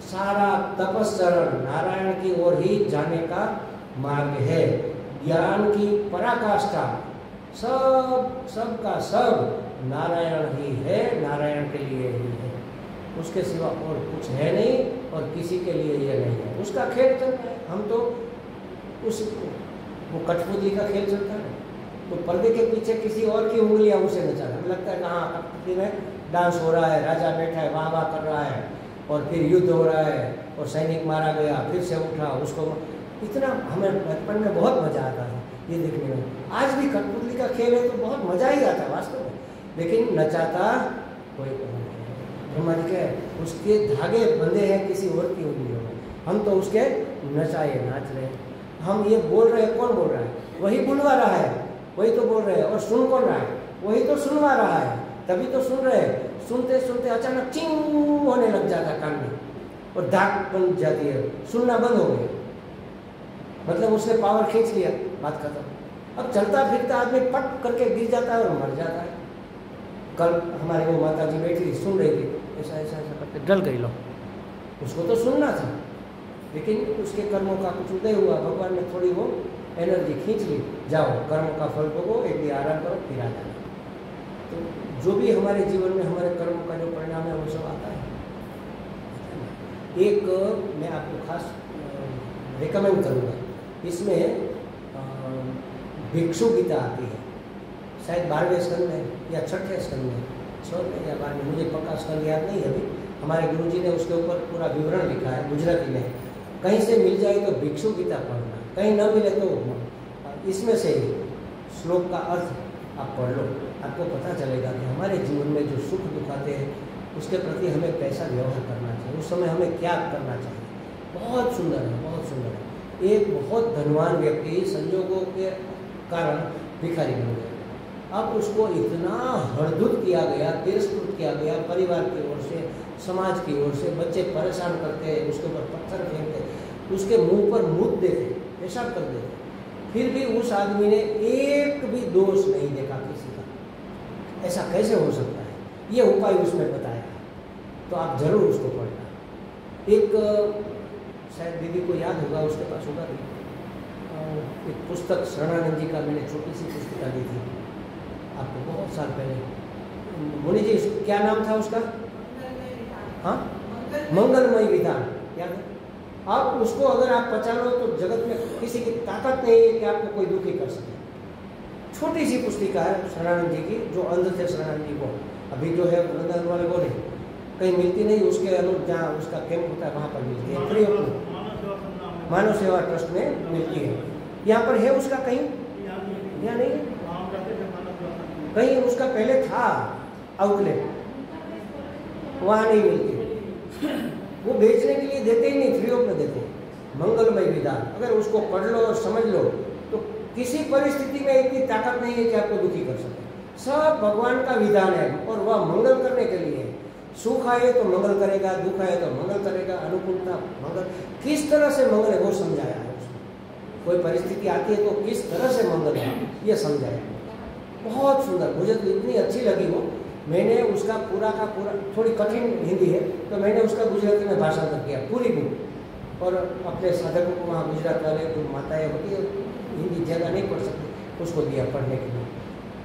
सारा तपस्सरण नारायण की ओर ही जाने का मार्ग है, ज्ञान की पराकाष्ठा सब का सब नारायण ही है, नारायण के लिए ही है, उसके सिवा और कुछ है नहीं और किसी के लिए यह नहीं है। उसका खेल चल रहा है, हम तो वो कठपुतली का खेल चलता है, तो पर्दे के पीछे किसी और की उंगलियां उसे नचा रहा है, लगता है कहाँ कठपुतली में डांस हो रहा है, राजा बैठा है वाह वाह कर रहा है और फिर युद्ध हो रहा है और सैनिक मारा गया, फिर से उठा उसको। इतना हमें बचपन में बहुत मजा आता था ये देखने में। आज भी कठपुतली का खेल है तो बहुत मजा ही आता है वास्तव में, लेकिन नचाता कोई नहीं। ब्रह्मा जी के उसके धागे बंधे हैं किसी और की उंगलियों में, हम तो उसके नचाए नाच रहे हैं। हम ये बोल रहे हैं, कौन बोल रहा है? वही बुलवा रहा है, वही तो बोल रहे हैं। और सुन कौन रहा है? वही तो सुनवा रहा है, तभी तो सुन रहे हैं। सुनते सुनते अचानक चिंग होने लग जाता है कान में और दाग बन जाती है, सुनना बंद हो गया, मतलब उसने पावर खींच लिया, बात खत्म। अब चलता फिरता आदमी पट करके गिर जाता है और मर जाता है। कल हमारे वो माता जी बैठी थी, सुन रही थी, ऐसा ऐसा ऐसा करके डल गई। लो उसको तो सुनना था, लेकिन उसके कर्मों का कुछ उदय हुआ, भगवान ने थोड़ी वो एनर्जी खींच ली, जाओ कर्मों का फल भोगो, एक दिन आराम करो, फिर आ जाना। तो जो भी हमारे जीवन में हमारे कर्मों का जो परिणाम है वो सब आता है। एक मैं आपको खास रिकमेंड करूँगा, इसमें भिक्षु गीता आती है, शायद 12वें स्कंद में या 6ठे स्कंद में, 6वें या 12वें, मुझे पक्का स्कंद याद नहीं है अभी। हमारे गुरुजी ने उसके ऊपर पूरा विवरण लिखा है गुजराती में। कहीं से मिल जाए तो भिक्षु गीता पढ़ना, कहीं न मिले तो इसमें से श्लोक का अर्थ आप पढ़ लो, आपको पता चलेगा कि हमारे जीवन में जो सुख दुख आते हैं उसके प्रति हमें कैसा व्यवहार करना चाहिए, उस समय हमें क्या करना चाहिए। बहुत सुंदर है, बहुत सुंदर है। एक बहुत धनवान व्यक्ति संयोगों के कारण भिखारी बन गया। अब उसको इतना हरदुत किया गया, तिरस्कृत किया गया, परिवार की ओर से, समाज की ओर से, बच्चे परेशान करते, उसके ऊपर पत्थर फेंकते, उसके मुंह पर मूत देते, पेशाब कर देते, फिर भी उस आदमी ने एक भी दोष नहीं देखा किसी का। ऐसा कैसे हो सकता है? ये उपाय उसमें बताया। तो आप जरूर उसको पढ़ना। एक शायद दीदी को याद होगा, उसके पास होगा भी, एक पुस्तक शरणानंद जी का मैंने छोटी सी पुस्तिका दी थी आपको बहुत साल पहले। मुनि जी क्या नाम था उसका? हाँ, मंगलमय विधान, याद है? आप उसको अगर आप पचा लो तो जगत में किसी की ताकत नहीं है कि आपको कोई दुखी कर सके। छोटी सी पुस्तिका है शरणानंद जी की, जो अंध थे शरणानंद जी को, अभी जो है वृंदावन वाले बोले कहीं मिलती नहीं, उसके अनुरूप जहाँ उसका कैंप होता है वहाँ पर मिलती है, फ्री ऑफ मानव सेवा ट्रस्ट में मिलती है। यहाँ पर है उसका कहीं? यहाँ नहीं है, कहीं उसका पहले था आउटलेट, वहाँ नहीं मिलती। वो बेचने के लिए देते ही नहीं, फ्री ऑफ में देते। मंगलमय विधान अगर उसको पढ़ लो और समझ लो तो किसी परिस्थिति में इतनी ताकत नहीं है कि आपको दुखी कर सके। सब भगवान का विधान है और वह मंगल करने के लिए। सुख आए तो मंगल करेगा, दुख आए तो मंगल करेगा, अनुकूलता मंगल, किस तरह से मंगल है वो समझाया है उसमें। कोई परिस्थिति आती है तो किस तरह से मंगल है ये समझाया। बहुत सुंदर, मुझे तो इतनी अच्छी लगी वो। मैंने उसका पूरा का पूरा, थोड़ी कठिन हिंदी है तो मैंने उसका गुजराती में भाषांतर किया पूरी बुक, और अपने साधकों को वहाँ गुजरात वाले जो माताएँ होती है हिंदी ज़्यादा नहीं पढ़ सकती उसको दिया पढ़ने के लिए।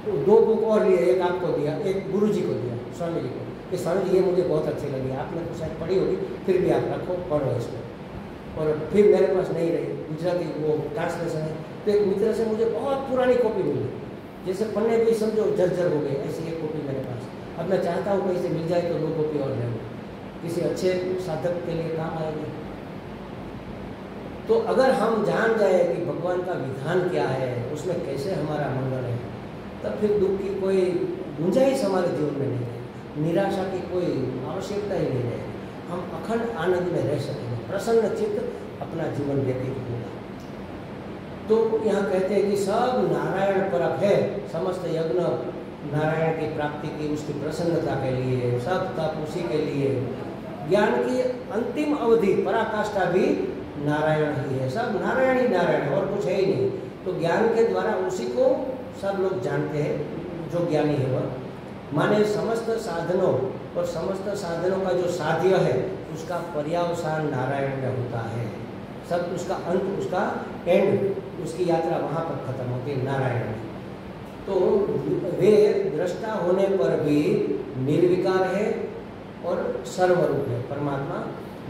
तो 2 बुक और लिए, एक आपको दिया, एक गुरुजी को दिया, स्वामी जी को, कि स्वामी जी ये मुझे बहुत अच्छी लगी, आपने तो शायद पढ़ी होगी, फिर भी आप रखो पढ़ो इसको। और फिर मेरे पास नहीं रही गुजराती वो ट्रांसलेशन है, तो एक मित्र से मुझे बहुत पुरानी कॉपी मिली, जैसे पढ़ने भी समझो जर्जर हो गई, ऐसी एक कॉपी मेरे पास। अब मैं चाहता हूँ कहीं से मिल जाए तो 2 कॉपी और ले लूँ, किसी अच्छे साधक के लिए काम आएगी। तो अगर हम जान जाए कि भगवान का विधान क्या है, उसमें कैसे हमारा मंगल है, तब फिर दुख की कोई गुंजाइश हमारे जीवन में नहीं है, निराशा की कोई आवश्यकता ही नहीं है। हम अखंड आनंद में रह सकेंगे, प्रसन्न चित्त अपना जीवन व्यतीत होगा। तो यहाँ कहते हैं कि सब नारायण परक है, समस्त यज्ञ नारायण की प्राप्ति की, उसकी प्रसन्नता के लिए, सब तप उसी के लिए। ज्ञान की अंतिम अवधि पराकाष्ठा भी नारायण ही है, सब नारायण ही नारायण है और कुछ है ही नहीं। तो ज्ञान के द्वारा उसी को सब लोग जानते हैं, जो ज्ञानी है वह। माने समस्त साधनों और समस्त साधनों का जो साध्य है उसका पर्यावसान नारायण में होता है। सब उसका अंत, उसका एंड, उसकी यात्रा वहाँ पर खत्म होती है नारायण में। तो वे दृष्टा होने पर भी निर्विकार है और सर्वरूप है। परमात्मा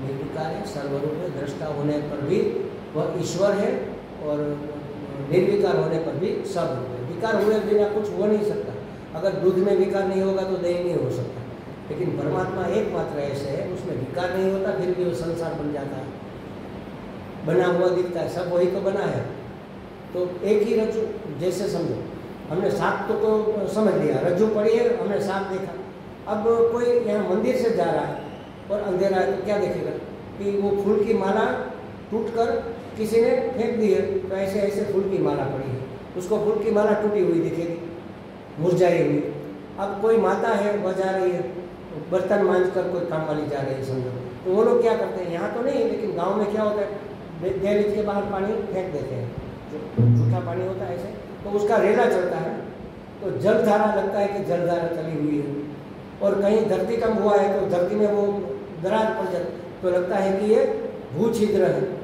निर्विकार है, सर्वरूप है। दृष्टा होने पर भी वह ईश्वर है और निर्विकार होने पर भी सर्वरूप है। विकार हुए बिना कुछ हो नहीं सकता। अगर दूध में विकार नहीं होगा तो दही नहीं हो सकता, लेकिन परमात्मा एकमात्र ऐसे है, उसमें विकार नहीं होता, फिर भी वो संसार बन जाता है, बना हुआ दिखता है, सब वही तो बना है। तो एक ही रज्जु, जैसे समझो हमने सांप तो समझ लिया, रज्जु पड़ी है, हमने सांप देखा। अब कोई यहाँ मंदिर से जा रहा है और अंधेरा है तो क्या देखेगा कि वो फूल की माला टूटकर किसी ने फेंक दी है, तो ऐसे ऐसे फूल की माला पड़ी है, उसको फूल की माला टूटी हुई दिखेगी, मुरझाई हुई। अब कोई माता है वह जा रही है, बर्तन मांझ कर कोई काम वाली जा रही है समझो, तो वो लोग क्या करते हैं, यहाँ तो नहीं लेकिन गांव में क्या होता है, दहलीज के बाहर पानी फेंक देते हैं, जो जूठा पानी होता है ऐसे, तो उसका रेला चलता है, तो जलधारा लगता है कि जलधारा चली हुई है। और कहीं धरती कम हुआ है तो धरती में वो दरार पड़ जाती, तो लगता है कि ये भू छिद्र है।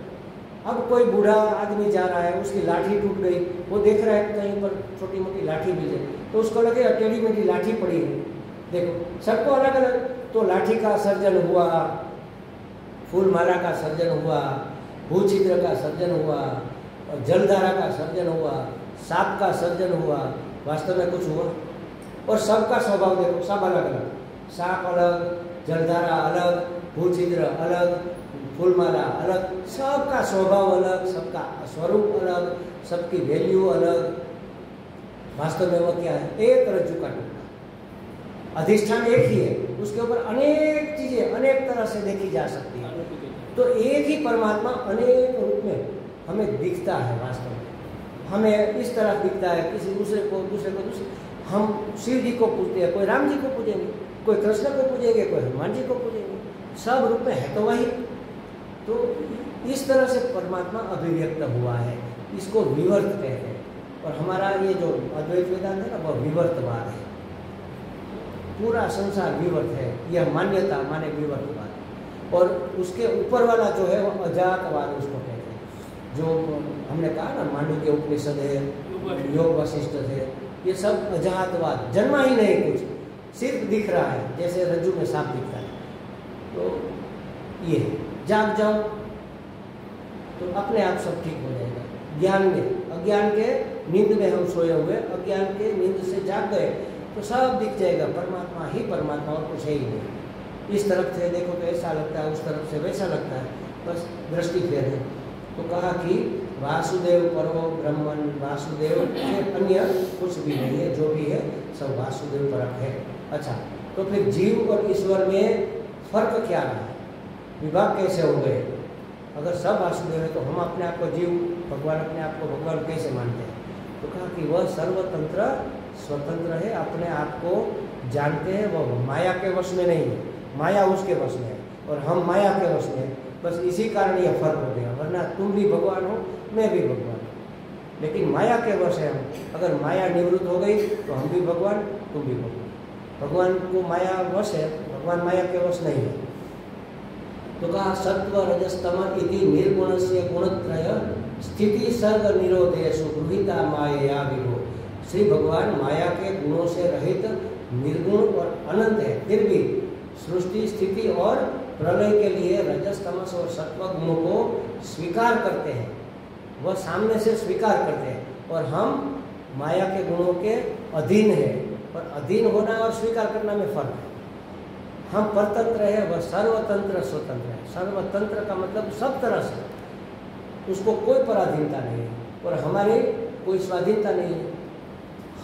अब कोई बूढ़ा आदमी जा रहा है, उसकी लाठी टूट गई, वो देख रहा है कहीं पर छोटी मोटी लाठी मिल जाए, तो उसको लगे टेढ़ी मेढ़ी लाठी पड़ी है। देखो सबको अलग अलग, तो लाठी का सर्जन हुआ, फूल माला का सर्जन हुआ, भू छिद्र का सर्जन हुआ, और जलधारा का सर्जन हुआ, सांप का सर्जन हुआ, वास्तव में कुछ हुआ। और सबका स्वभाव देखो, सब अलग अलग, सांप अलग, जलधारा अलग, भू छिद्र अलग, फूलमाला अलग, सबका स्वभाव अलग, सबका स्वरूप अलग, सबकी वैल्यू अलग। वास्तव में वो क्या है, एक रज्जु का टुकड़ा, अधिष्ठान एक ही है, उसके ऊपर अनेक चीजें अनेक तरह से देखी जा सकती है। तो एक ही परमात्मा अनेक रूप में हमें दिखता है। वास्तव में हमें इस तरह दिखता है, किसी दूसरे को दूसरे। हम शिव जी को पूजते हैं, कोई राम जी को पूजेंगे, कोई कृष्ण को पूजेंगे, कोई हनुमान जी को पूजेंगे, सब रूप में है तो वही। तो इस तरह से परमात्मा अभिव्यक्त हुआ है, इसको विवर्त कहते हैं। और हमारा ये जो अद्वैत वेदांत है ना, वह विवर्तवाद है। पूरा संसार विवर्त है, यह मान्यता माने विवर्तवाद। और उसके ऊपर वाला जो है वो अजातवाद उसको कहते हैं। जो हमने कहा ना, मांडुक्य उपनिषद है, योग वशिष्ठ है, ये सब अजातवाद, जन्मा ही नहीं कुछ, सिर्फ दिख रहा है, जैसे रज्जु में सांप दिखता है। तो ये जाग जाओ तो अपने आप सब ठीक हो जाएगा। ज्ञान में, अज्ञान के नींद में हम सोए हुए, अज्ञान के नींद से जाग गए तो सब दिख जाएगा, परमात्मा ही परमात्मा और कुछ है ही नहीं। इस तरफ से देखो तो ऐसा लगता है, उस तरफ से वैसा लगता है, बस दृष्टि फेर है। तो कहा कि वासुदेव परो ब्रह्मन, वासुदेव से अन्य कुछ भी नहीं है, जो भी है सब वासुदेव परक है। अच्छा, तो फिर जीव और ईश्वर में फर्क क्या रहा, विभाग कैसे हो गए? अगर सब वासुदेव है तो हम अपने आप को जीव, भगवान अपने आप को भगवान कैसे मानते हैं? तो कहा कि वह सर्वतंत्र स्वतंत्र है, अपने आप को जानते हैं, वह माया के वश में नहीं है, माया उसके वश में है और हम माया के वश में। बस इसी कारण यह फर्क हो गया, वरना तुम भी भगवान हो, मैं भी भगवान हूँ, लेकिन माया के वश है हम। अगर माया निवृत्त हो गई तो हम भी भगवान, तुम भी भगवान। भगवान को माया वश है, भगवान माया के वश नहीं है। तो कहा सत्व रजस्तम इति निर्गुणस्य गुणत्रय स्थिति सर्ग निरोधेषु गृहीता माया विभो। श्री भगवान माया के गुणों से रहित निर्गुण और अनंत है, फिर भी सृष्टि स्थिति और प्रलय के लिए रजस तमस और सत्व गुणों को स्वीकार करते हैं, वह सामने से स्वीकार करते हैं। और हम माया के गुणों के अधीन है, और अधीन होना और स्वीकार करना में फर्क है। हम परतंत्र है, वह सर्वतंत्र स्वतंत्र है। सर्वतंत्र का मतलब सब तरह से, उसको कोई पराधीनता नहीं है, और हमारी कोई स्वाधीनता नहीं है।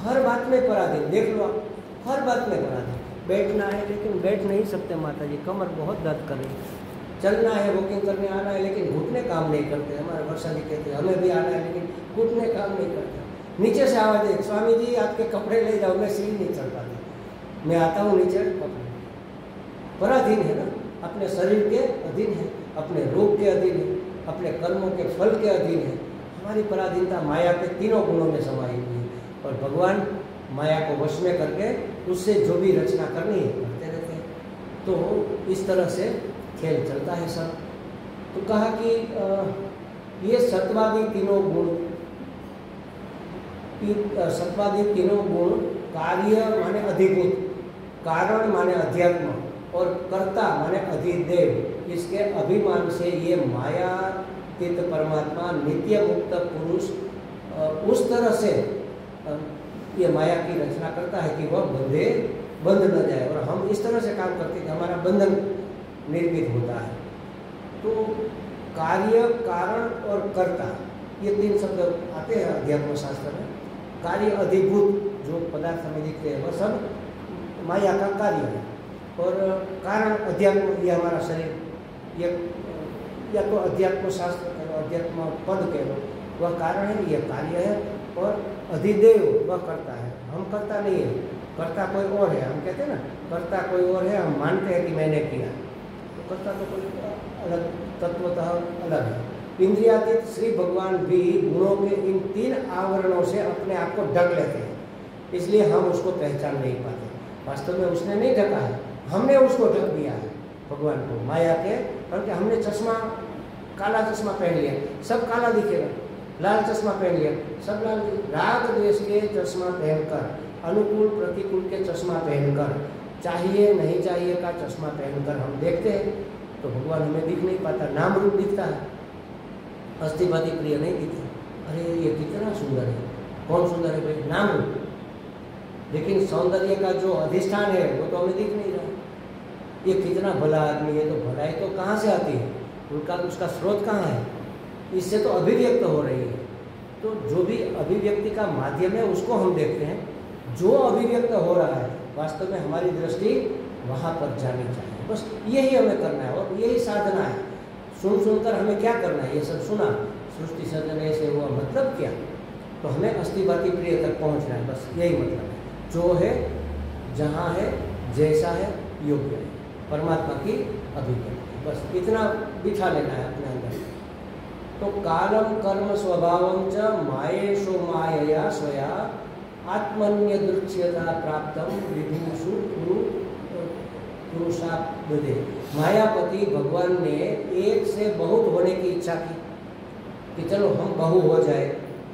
हर बात में पराधीन, देख लो आप, हर बात में पराधीन। बैठना है लेकिन बैठ नहीं सकते माता जी, कमर बहुत दर्द कर रही है। चलना है, वॉकिंग करने आना है, लेकिन घुटने काम नहीं करते। हमारे वर्षा जी कहते हैं हमें भी आना है लेकिन घुटने काम नहीं करते। नीचे से आवाज है, स्वामी जी आपके कपड़े ले जाओ, मैं सीढ़ी नहीं चढ़ पाती, मैं आता हूँ नीचे। कपड़े पराधीन है ना, अपने शरीर के अधीन है, अपने रोग के अधीन है, अपने कर्मों के फल के अधीन है। हमारी पराधीनता माया के तीनों गुणों में समाई हुई है, और भगवान माया को वश में करके उससे जो भी रचना करनी है करते रहते हैं। तो इस तरह से खेल चलता है सब। तो कहा कि ये सत्वादी तीनों गुण, सत्वादी तीनों गुण कार्य माने अधिभूत, कारण माने अध्यात्म, और कर्ता माने अधिदेव, इसके अभिमान से ये मायातीत परमात्मा नित्य मुक्त पुरुष उस तरह से ये माया की रचना करता है कि वह बंध न जाए, और हम इस तरह से काम करते हैं कि हमारा बंधन निर्मित होता है। तो कार्य, कारण और कर्ता, ये तीन शब्द आते हैं अध्यात्म शास्त्र में। कार्य अधिभूत, जो पदार्थ हमें दिखते हैं वह सब माया का कार्य है, और कारण अध्यात्म, ये हमारा शरीर, ये या तो अध्यात्म शास्त्र कह लो, अध्यात्म पद कह लो, वह कारण है, यह कार्य है। और अधिदेव वह करता है, हम करता नहीं है, करता कोई और है। हम कहते हैं ना करता कोई और है, हम मानते हैं कि मैंने किया, तो करता तो कोई अलग, तत्वतः अलग है। इंद्रियातीत श्री भगवान भी गुणों के इन तीन आवरणों से अपने आप को ढक लेते हैं, इसलिए हम उसको पहचान नहीं पाते। वास्तव में उसने नहीं ढका है, हमने उसको ढक दिया है भगवान को माया के, क्योंकि हमने चश्मा, काला चश्मा पहन लिया, सब काला दिखेगा। लाल चश्मा पहन लिया, सब लाल। राग द्वेष के चश्मा पहनकर, अनुकूल प्रतिकूल के चश्मा पहनकर, चाहिए नहीं चाहिए का चश्मा पहनकर हम देखते हैं तो भगवान हमें दिख नहीं पाता, नाम रूप दिखता है, अस्थिभाति प्रिय नहीं दिखता। अरे ये कितना सुंदर है, कौन सुंदर है भाई? नाम रूप। लेकिन सौंदर्य का जो अधिष्ठान है वो तो हमें दिख नहीं रहा। ये कितना भला आदमी है, तो भलाई तो कहाँ से आती है, उनका उसका स्रोत कहाँ है? इससे तो अभिव्यक्त हो रही है। तो जो भी अभिव्यक्ति का माध्यम है उसको हम देखते हैं, जो अभिव्यक्त हो रहा है वास्तव में हमारी दृष्टि वहाँ पर जानी चाहिए। बस यही हमें करना है, और यही साधना है। सुनकर हमें क्या करना है? ये सब सुना, सृष्टि सर्जन से हुआ, मतलब क्या? तो हमें अस्थिभाति प्रिय तक पहुँचना है, बस यही मतलब है। जो है, जहाँ है, जैसा है, योग्य है, परमात्मा की अभिव्यक्ति, बस इतना बिठा लेना है अपने अंदर। तो कालम कर्म स्वभावम च मायेशो मायया स्वया आत्मन्यदृश्यता प्राप्तम विभूषु पुरुषापदे। मायापति भगवान ने एक से बहुत होने की इच्छा की कि चलो हम बहु हो जाए,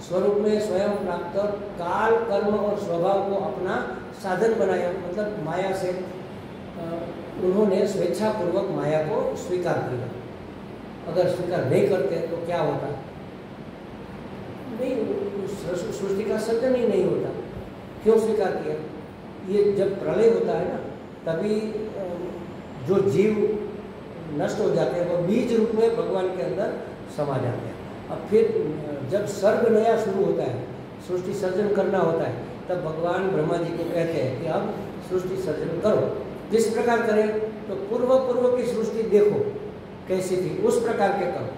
स्वरूप में स्वयं प्राप्त काल कर्म और स्वभाव को अपना साधन बनाया। मतलब माया से उन्होंने स्वेच्छापूर्वक माया को स्वीकार किया। अगर स्वीकार नहीं करते तो क्या होता? नहीं, सृष्टि का सर्जन ही नहीं होता। क्यों स्वीकार किया? ये जब प्रलय होता है ना, तभी जो जीव नष्ट हो जाते हैं वो बीज रूप में भगवान के अंदर समा जाते हैं। अब फिर जब सर्ग नया शुरू होता है, सृष्टि सर्जन करना होता है, तब भगवान ब्रह्मा जी को कहते हैं कि अब सृष्टि सर्जन करो। जिस प्रकार करें तो पूर्व की सृष्टि देखो कैसी थी, उस प्रकार के करो।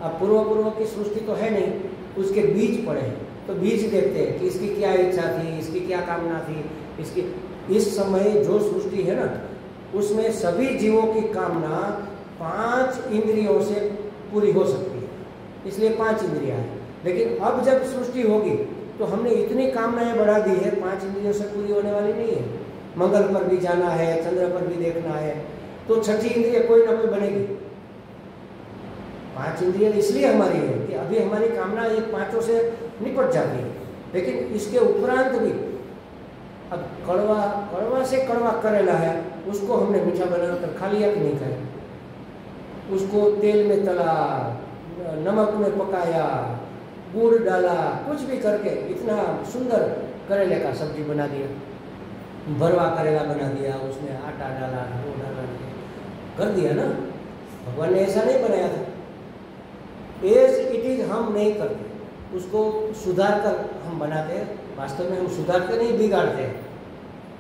अब पूर्व की सृष्टि तो है नहीं, उसके बीज पड़े हैं, तो बीज देखते हैं कि इसकी क्या इच्छा थी, इसकी क्या कामना थी, इसकी इस समय जो सृष्टि है ना, उसमें सभी जीवों की कामना 5 इंद्रियों से पूरी हो सकती है, इसलिए 5 इंद्रियां हैं। लेकिन अब जब सृष्टि होगी तो हमने इतनी कामनाएं बढ़ा दी है, 5 इंद्रियों से पूरी होने वाली नहीं है। मंगल पर भी जाना है, चंद्र पर भी देखना है, तो 6ठी इंद्रिय कोई ना कोई बनेगी। 5 इंद्रिय इसलिए हमारी है कि अभी हमारी कामना ये 5 से निपट जाती है। लेकिन इसके उपरांत भी अब कड़वा से कड़वा करेला है, उसको हमने मीठा बनाकर खा लिया कि नहीं खाया? उसको तेल में तला, नमक में पकाया, गुड़ डाला, कुछ भी करके इतना सुंदर करेले का सब्जी बना दिया, भरवा करेला बना दिया, उसमें आटा डाला, वो डाला, कर दिया ना। भगवान ने ऐसा नहीं बनाया था। एज इट इज हम नहीं करते, उसको सुधार कर हम बनाते हैं। वास्तव में हम सुधारते नहीं, बिगाड़ते हैं।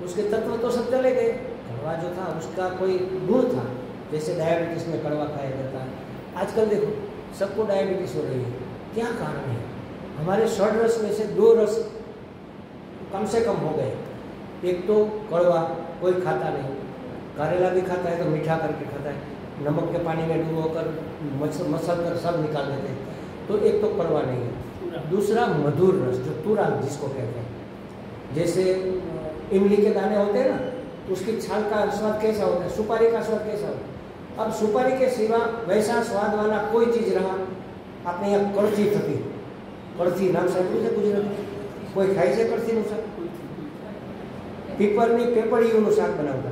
उसके तत्व तो सब चले गए। कड़वा जो था उसका कोई गुण था, जैसे डायबिटीज में कड़वा खाया जाता है। आजकल देखो सबको डायबिटीज हो रही है, क्या कारण है? हमारे 6 रस में से 2 रस कम से कम हो गए। एक तो कड़वा कोई खाता नहीं, करेला भी खाता है तो मीठा करके खाता है, नमक के पानी में डुबो कर मसल कर सब निकाल देते हैं, तो एक तो कड़वा नहीं है। दूसरा मधुर रस, जो तुरा जिसको कहते हैं, जैसे इमली के दाने होते हैं ना, उसकी छाल का स्वाद कैसा होता है, सुपारी का स्वाद कैसा होता है। अब सुपारी के सिवा वैसा स्वाद वाला कोई चीज रहा अपने यहाँ कड़ची थती, कड़ची नाम સાંભળ્યું છે ગુજરાતી? કોઈ ખાય છે કડચીનું શાક? પીપરની પેપડીઓનું શાક બનાવતા,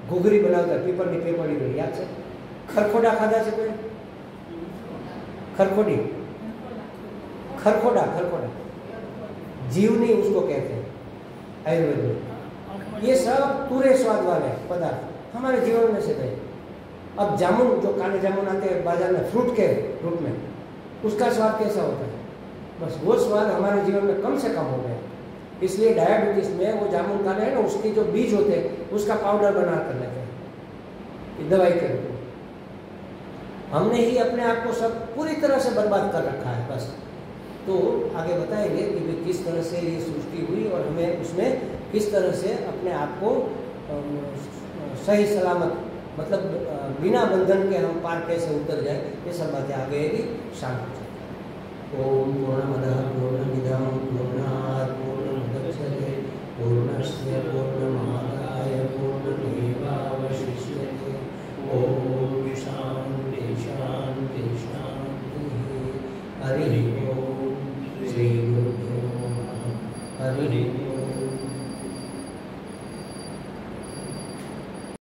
ઘૂઘરી બનાવતા, પીપરની પેપડીઓ યાદ છે? ખરખોડા ખાધા છે કોઈ? खरखोड़ी, खरखोड़ा, खरखोड़ा जीवनी उसको कहते हैं आयुर्वेद में। ये सब पूरे स्वाद वाले पदार्थ हमारे जीवन में से गए। अब जामुन, जो काले जामुन आते हैं बाजार में फ्रूट के रूप में, उसका स्वाद कैसा होता है? बस वो स्वाद हमारे जीवन में कम से कम हो गया। इसलिए डायबिटीज में वो जामुन खाने हैं ना, उसके जो बीज होते हैं उसका पाउडर बना कर लेते हैं दवाई के रूप में। हमने ही अपने आप को सब पूरी तरह से बर्बाद कर रखा है बस। तो आगे बताएंगे कि किस तरह से ये सृष्टि हुई और हमें उसमें किस तरह से अपने आप को सही सलामत, मतलब बिना बंधन के हम पार कैसे उतर जाए, ये सब बातें आगे आएगी शाम को। ओम पूर्णमदः पूर्णमिदं पूर्णात् पूर्णमुदच्यते पूर्णस्य पूर्णम्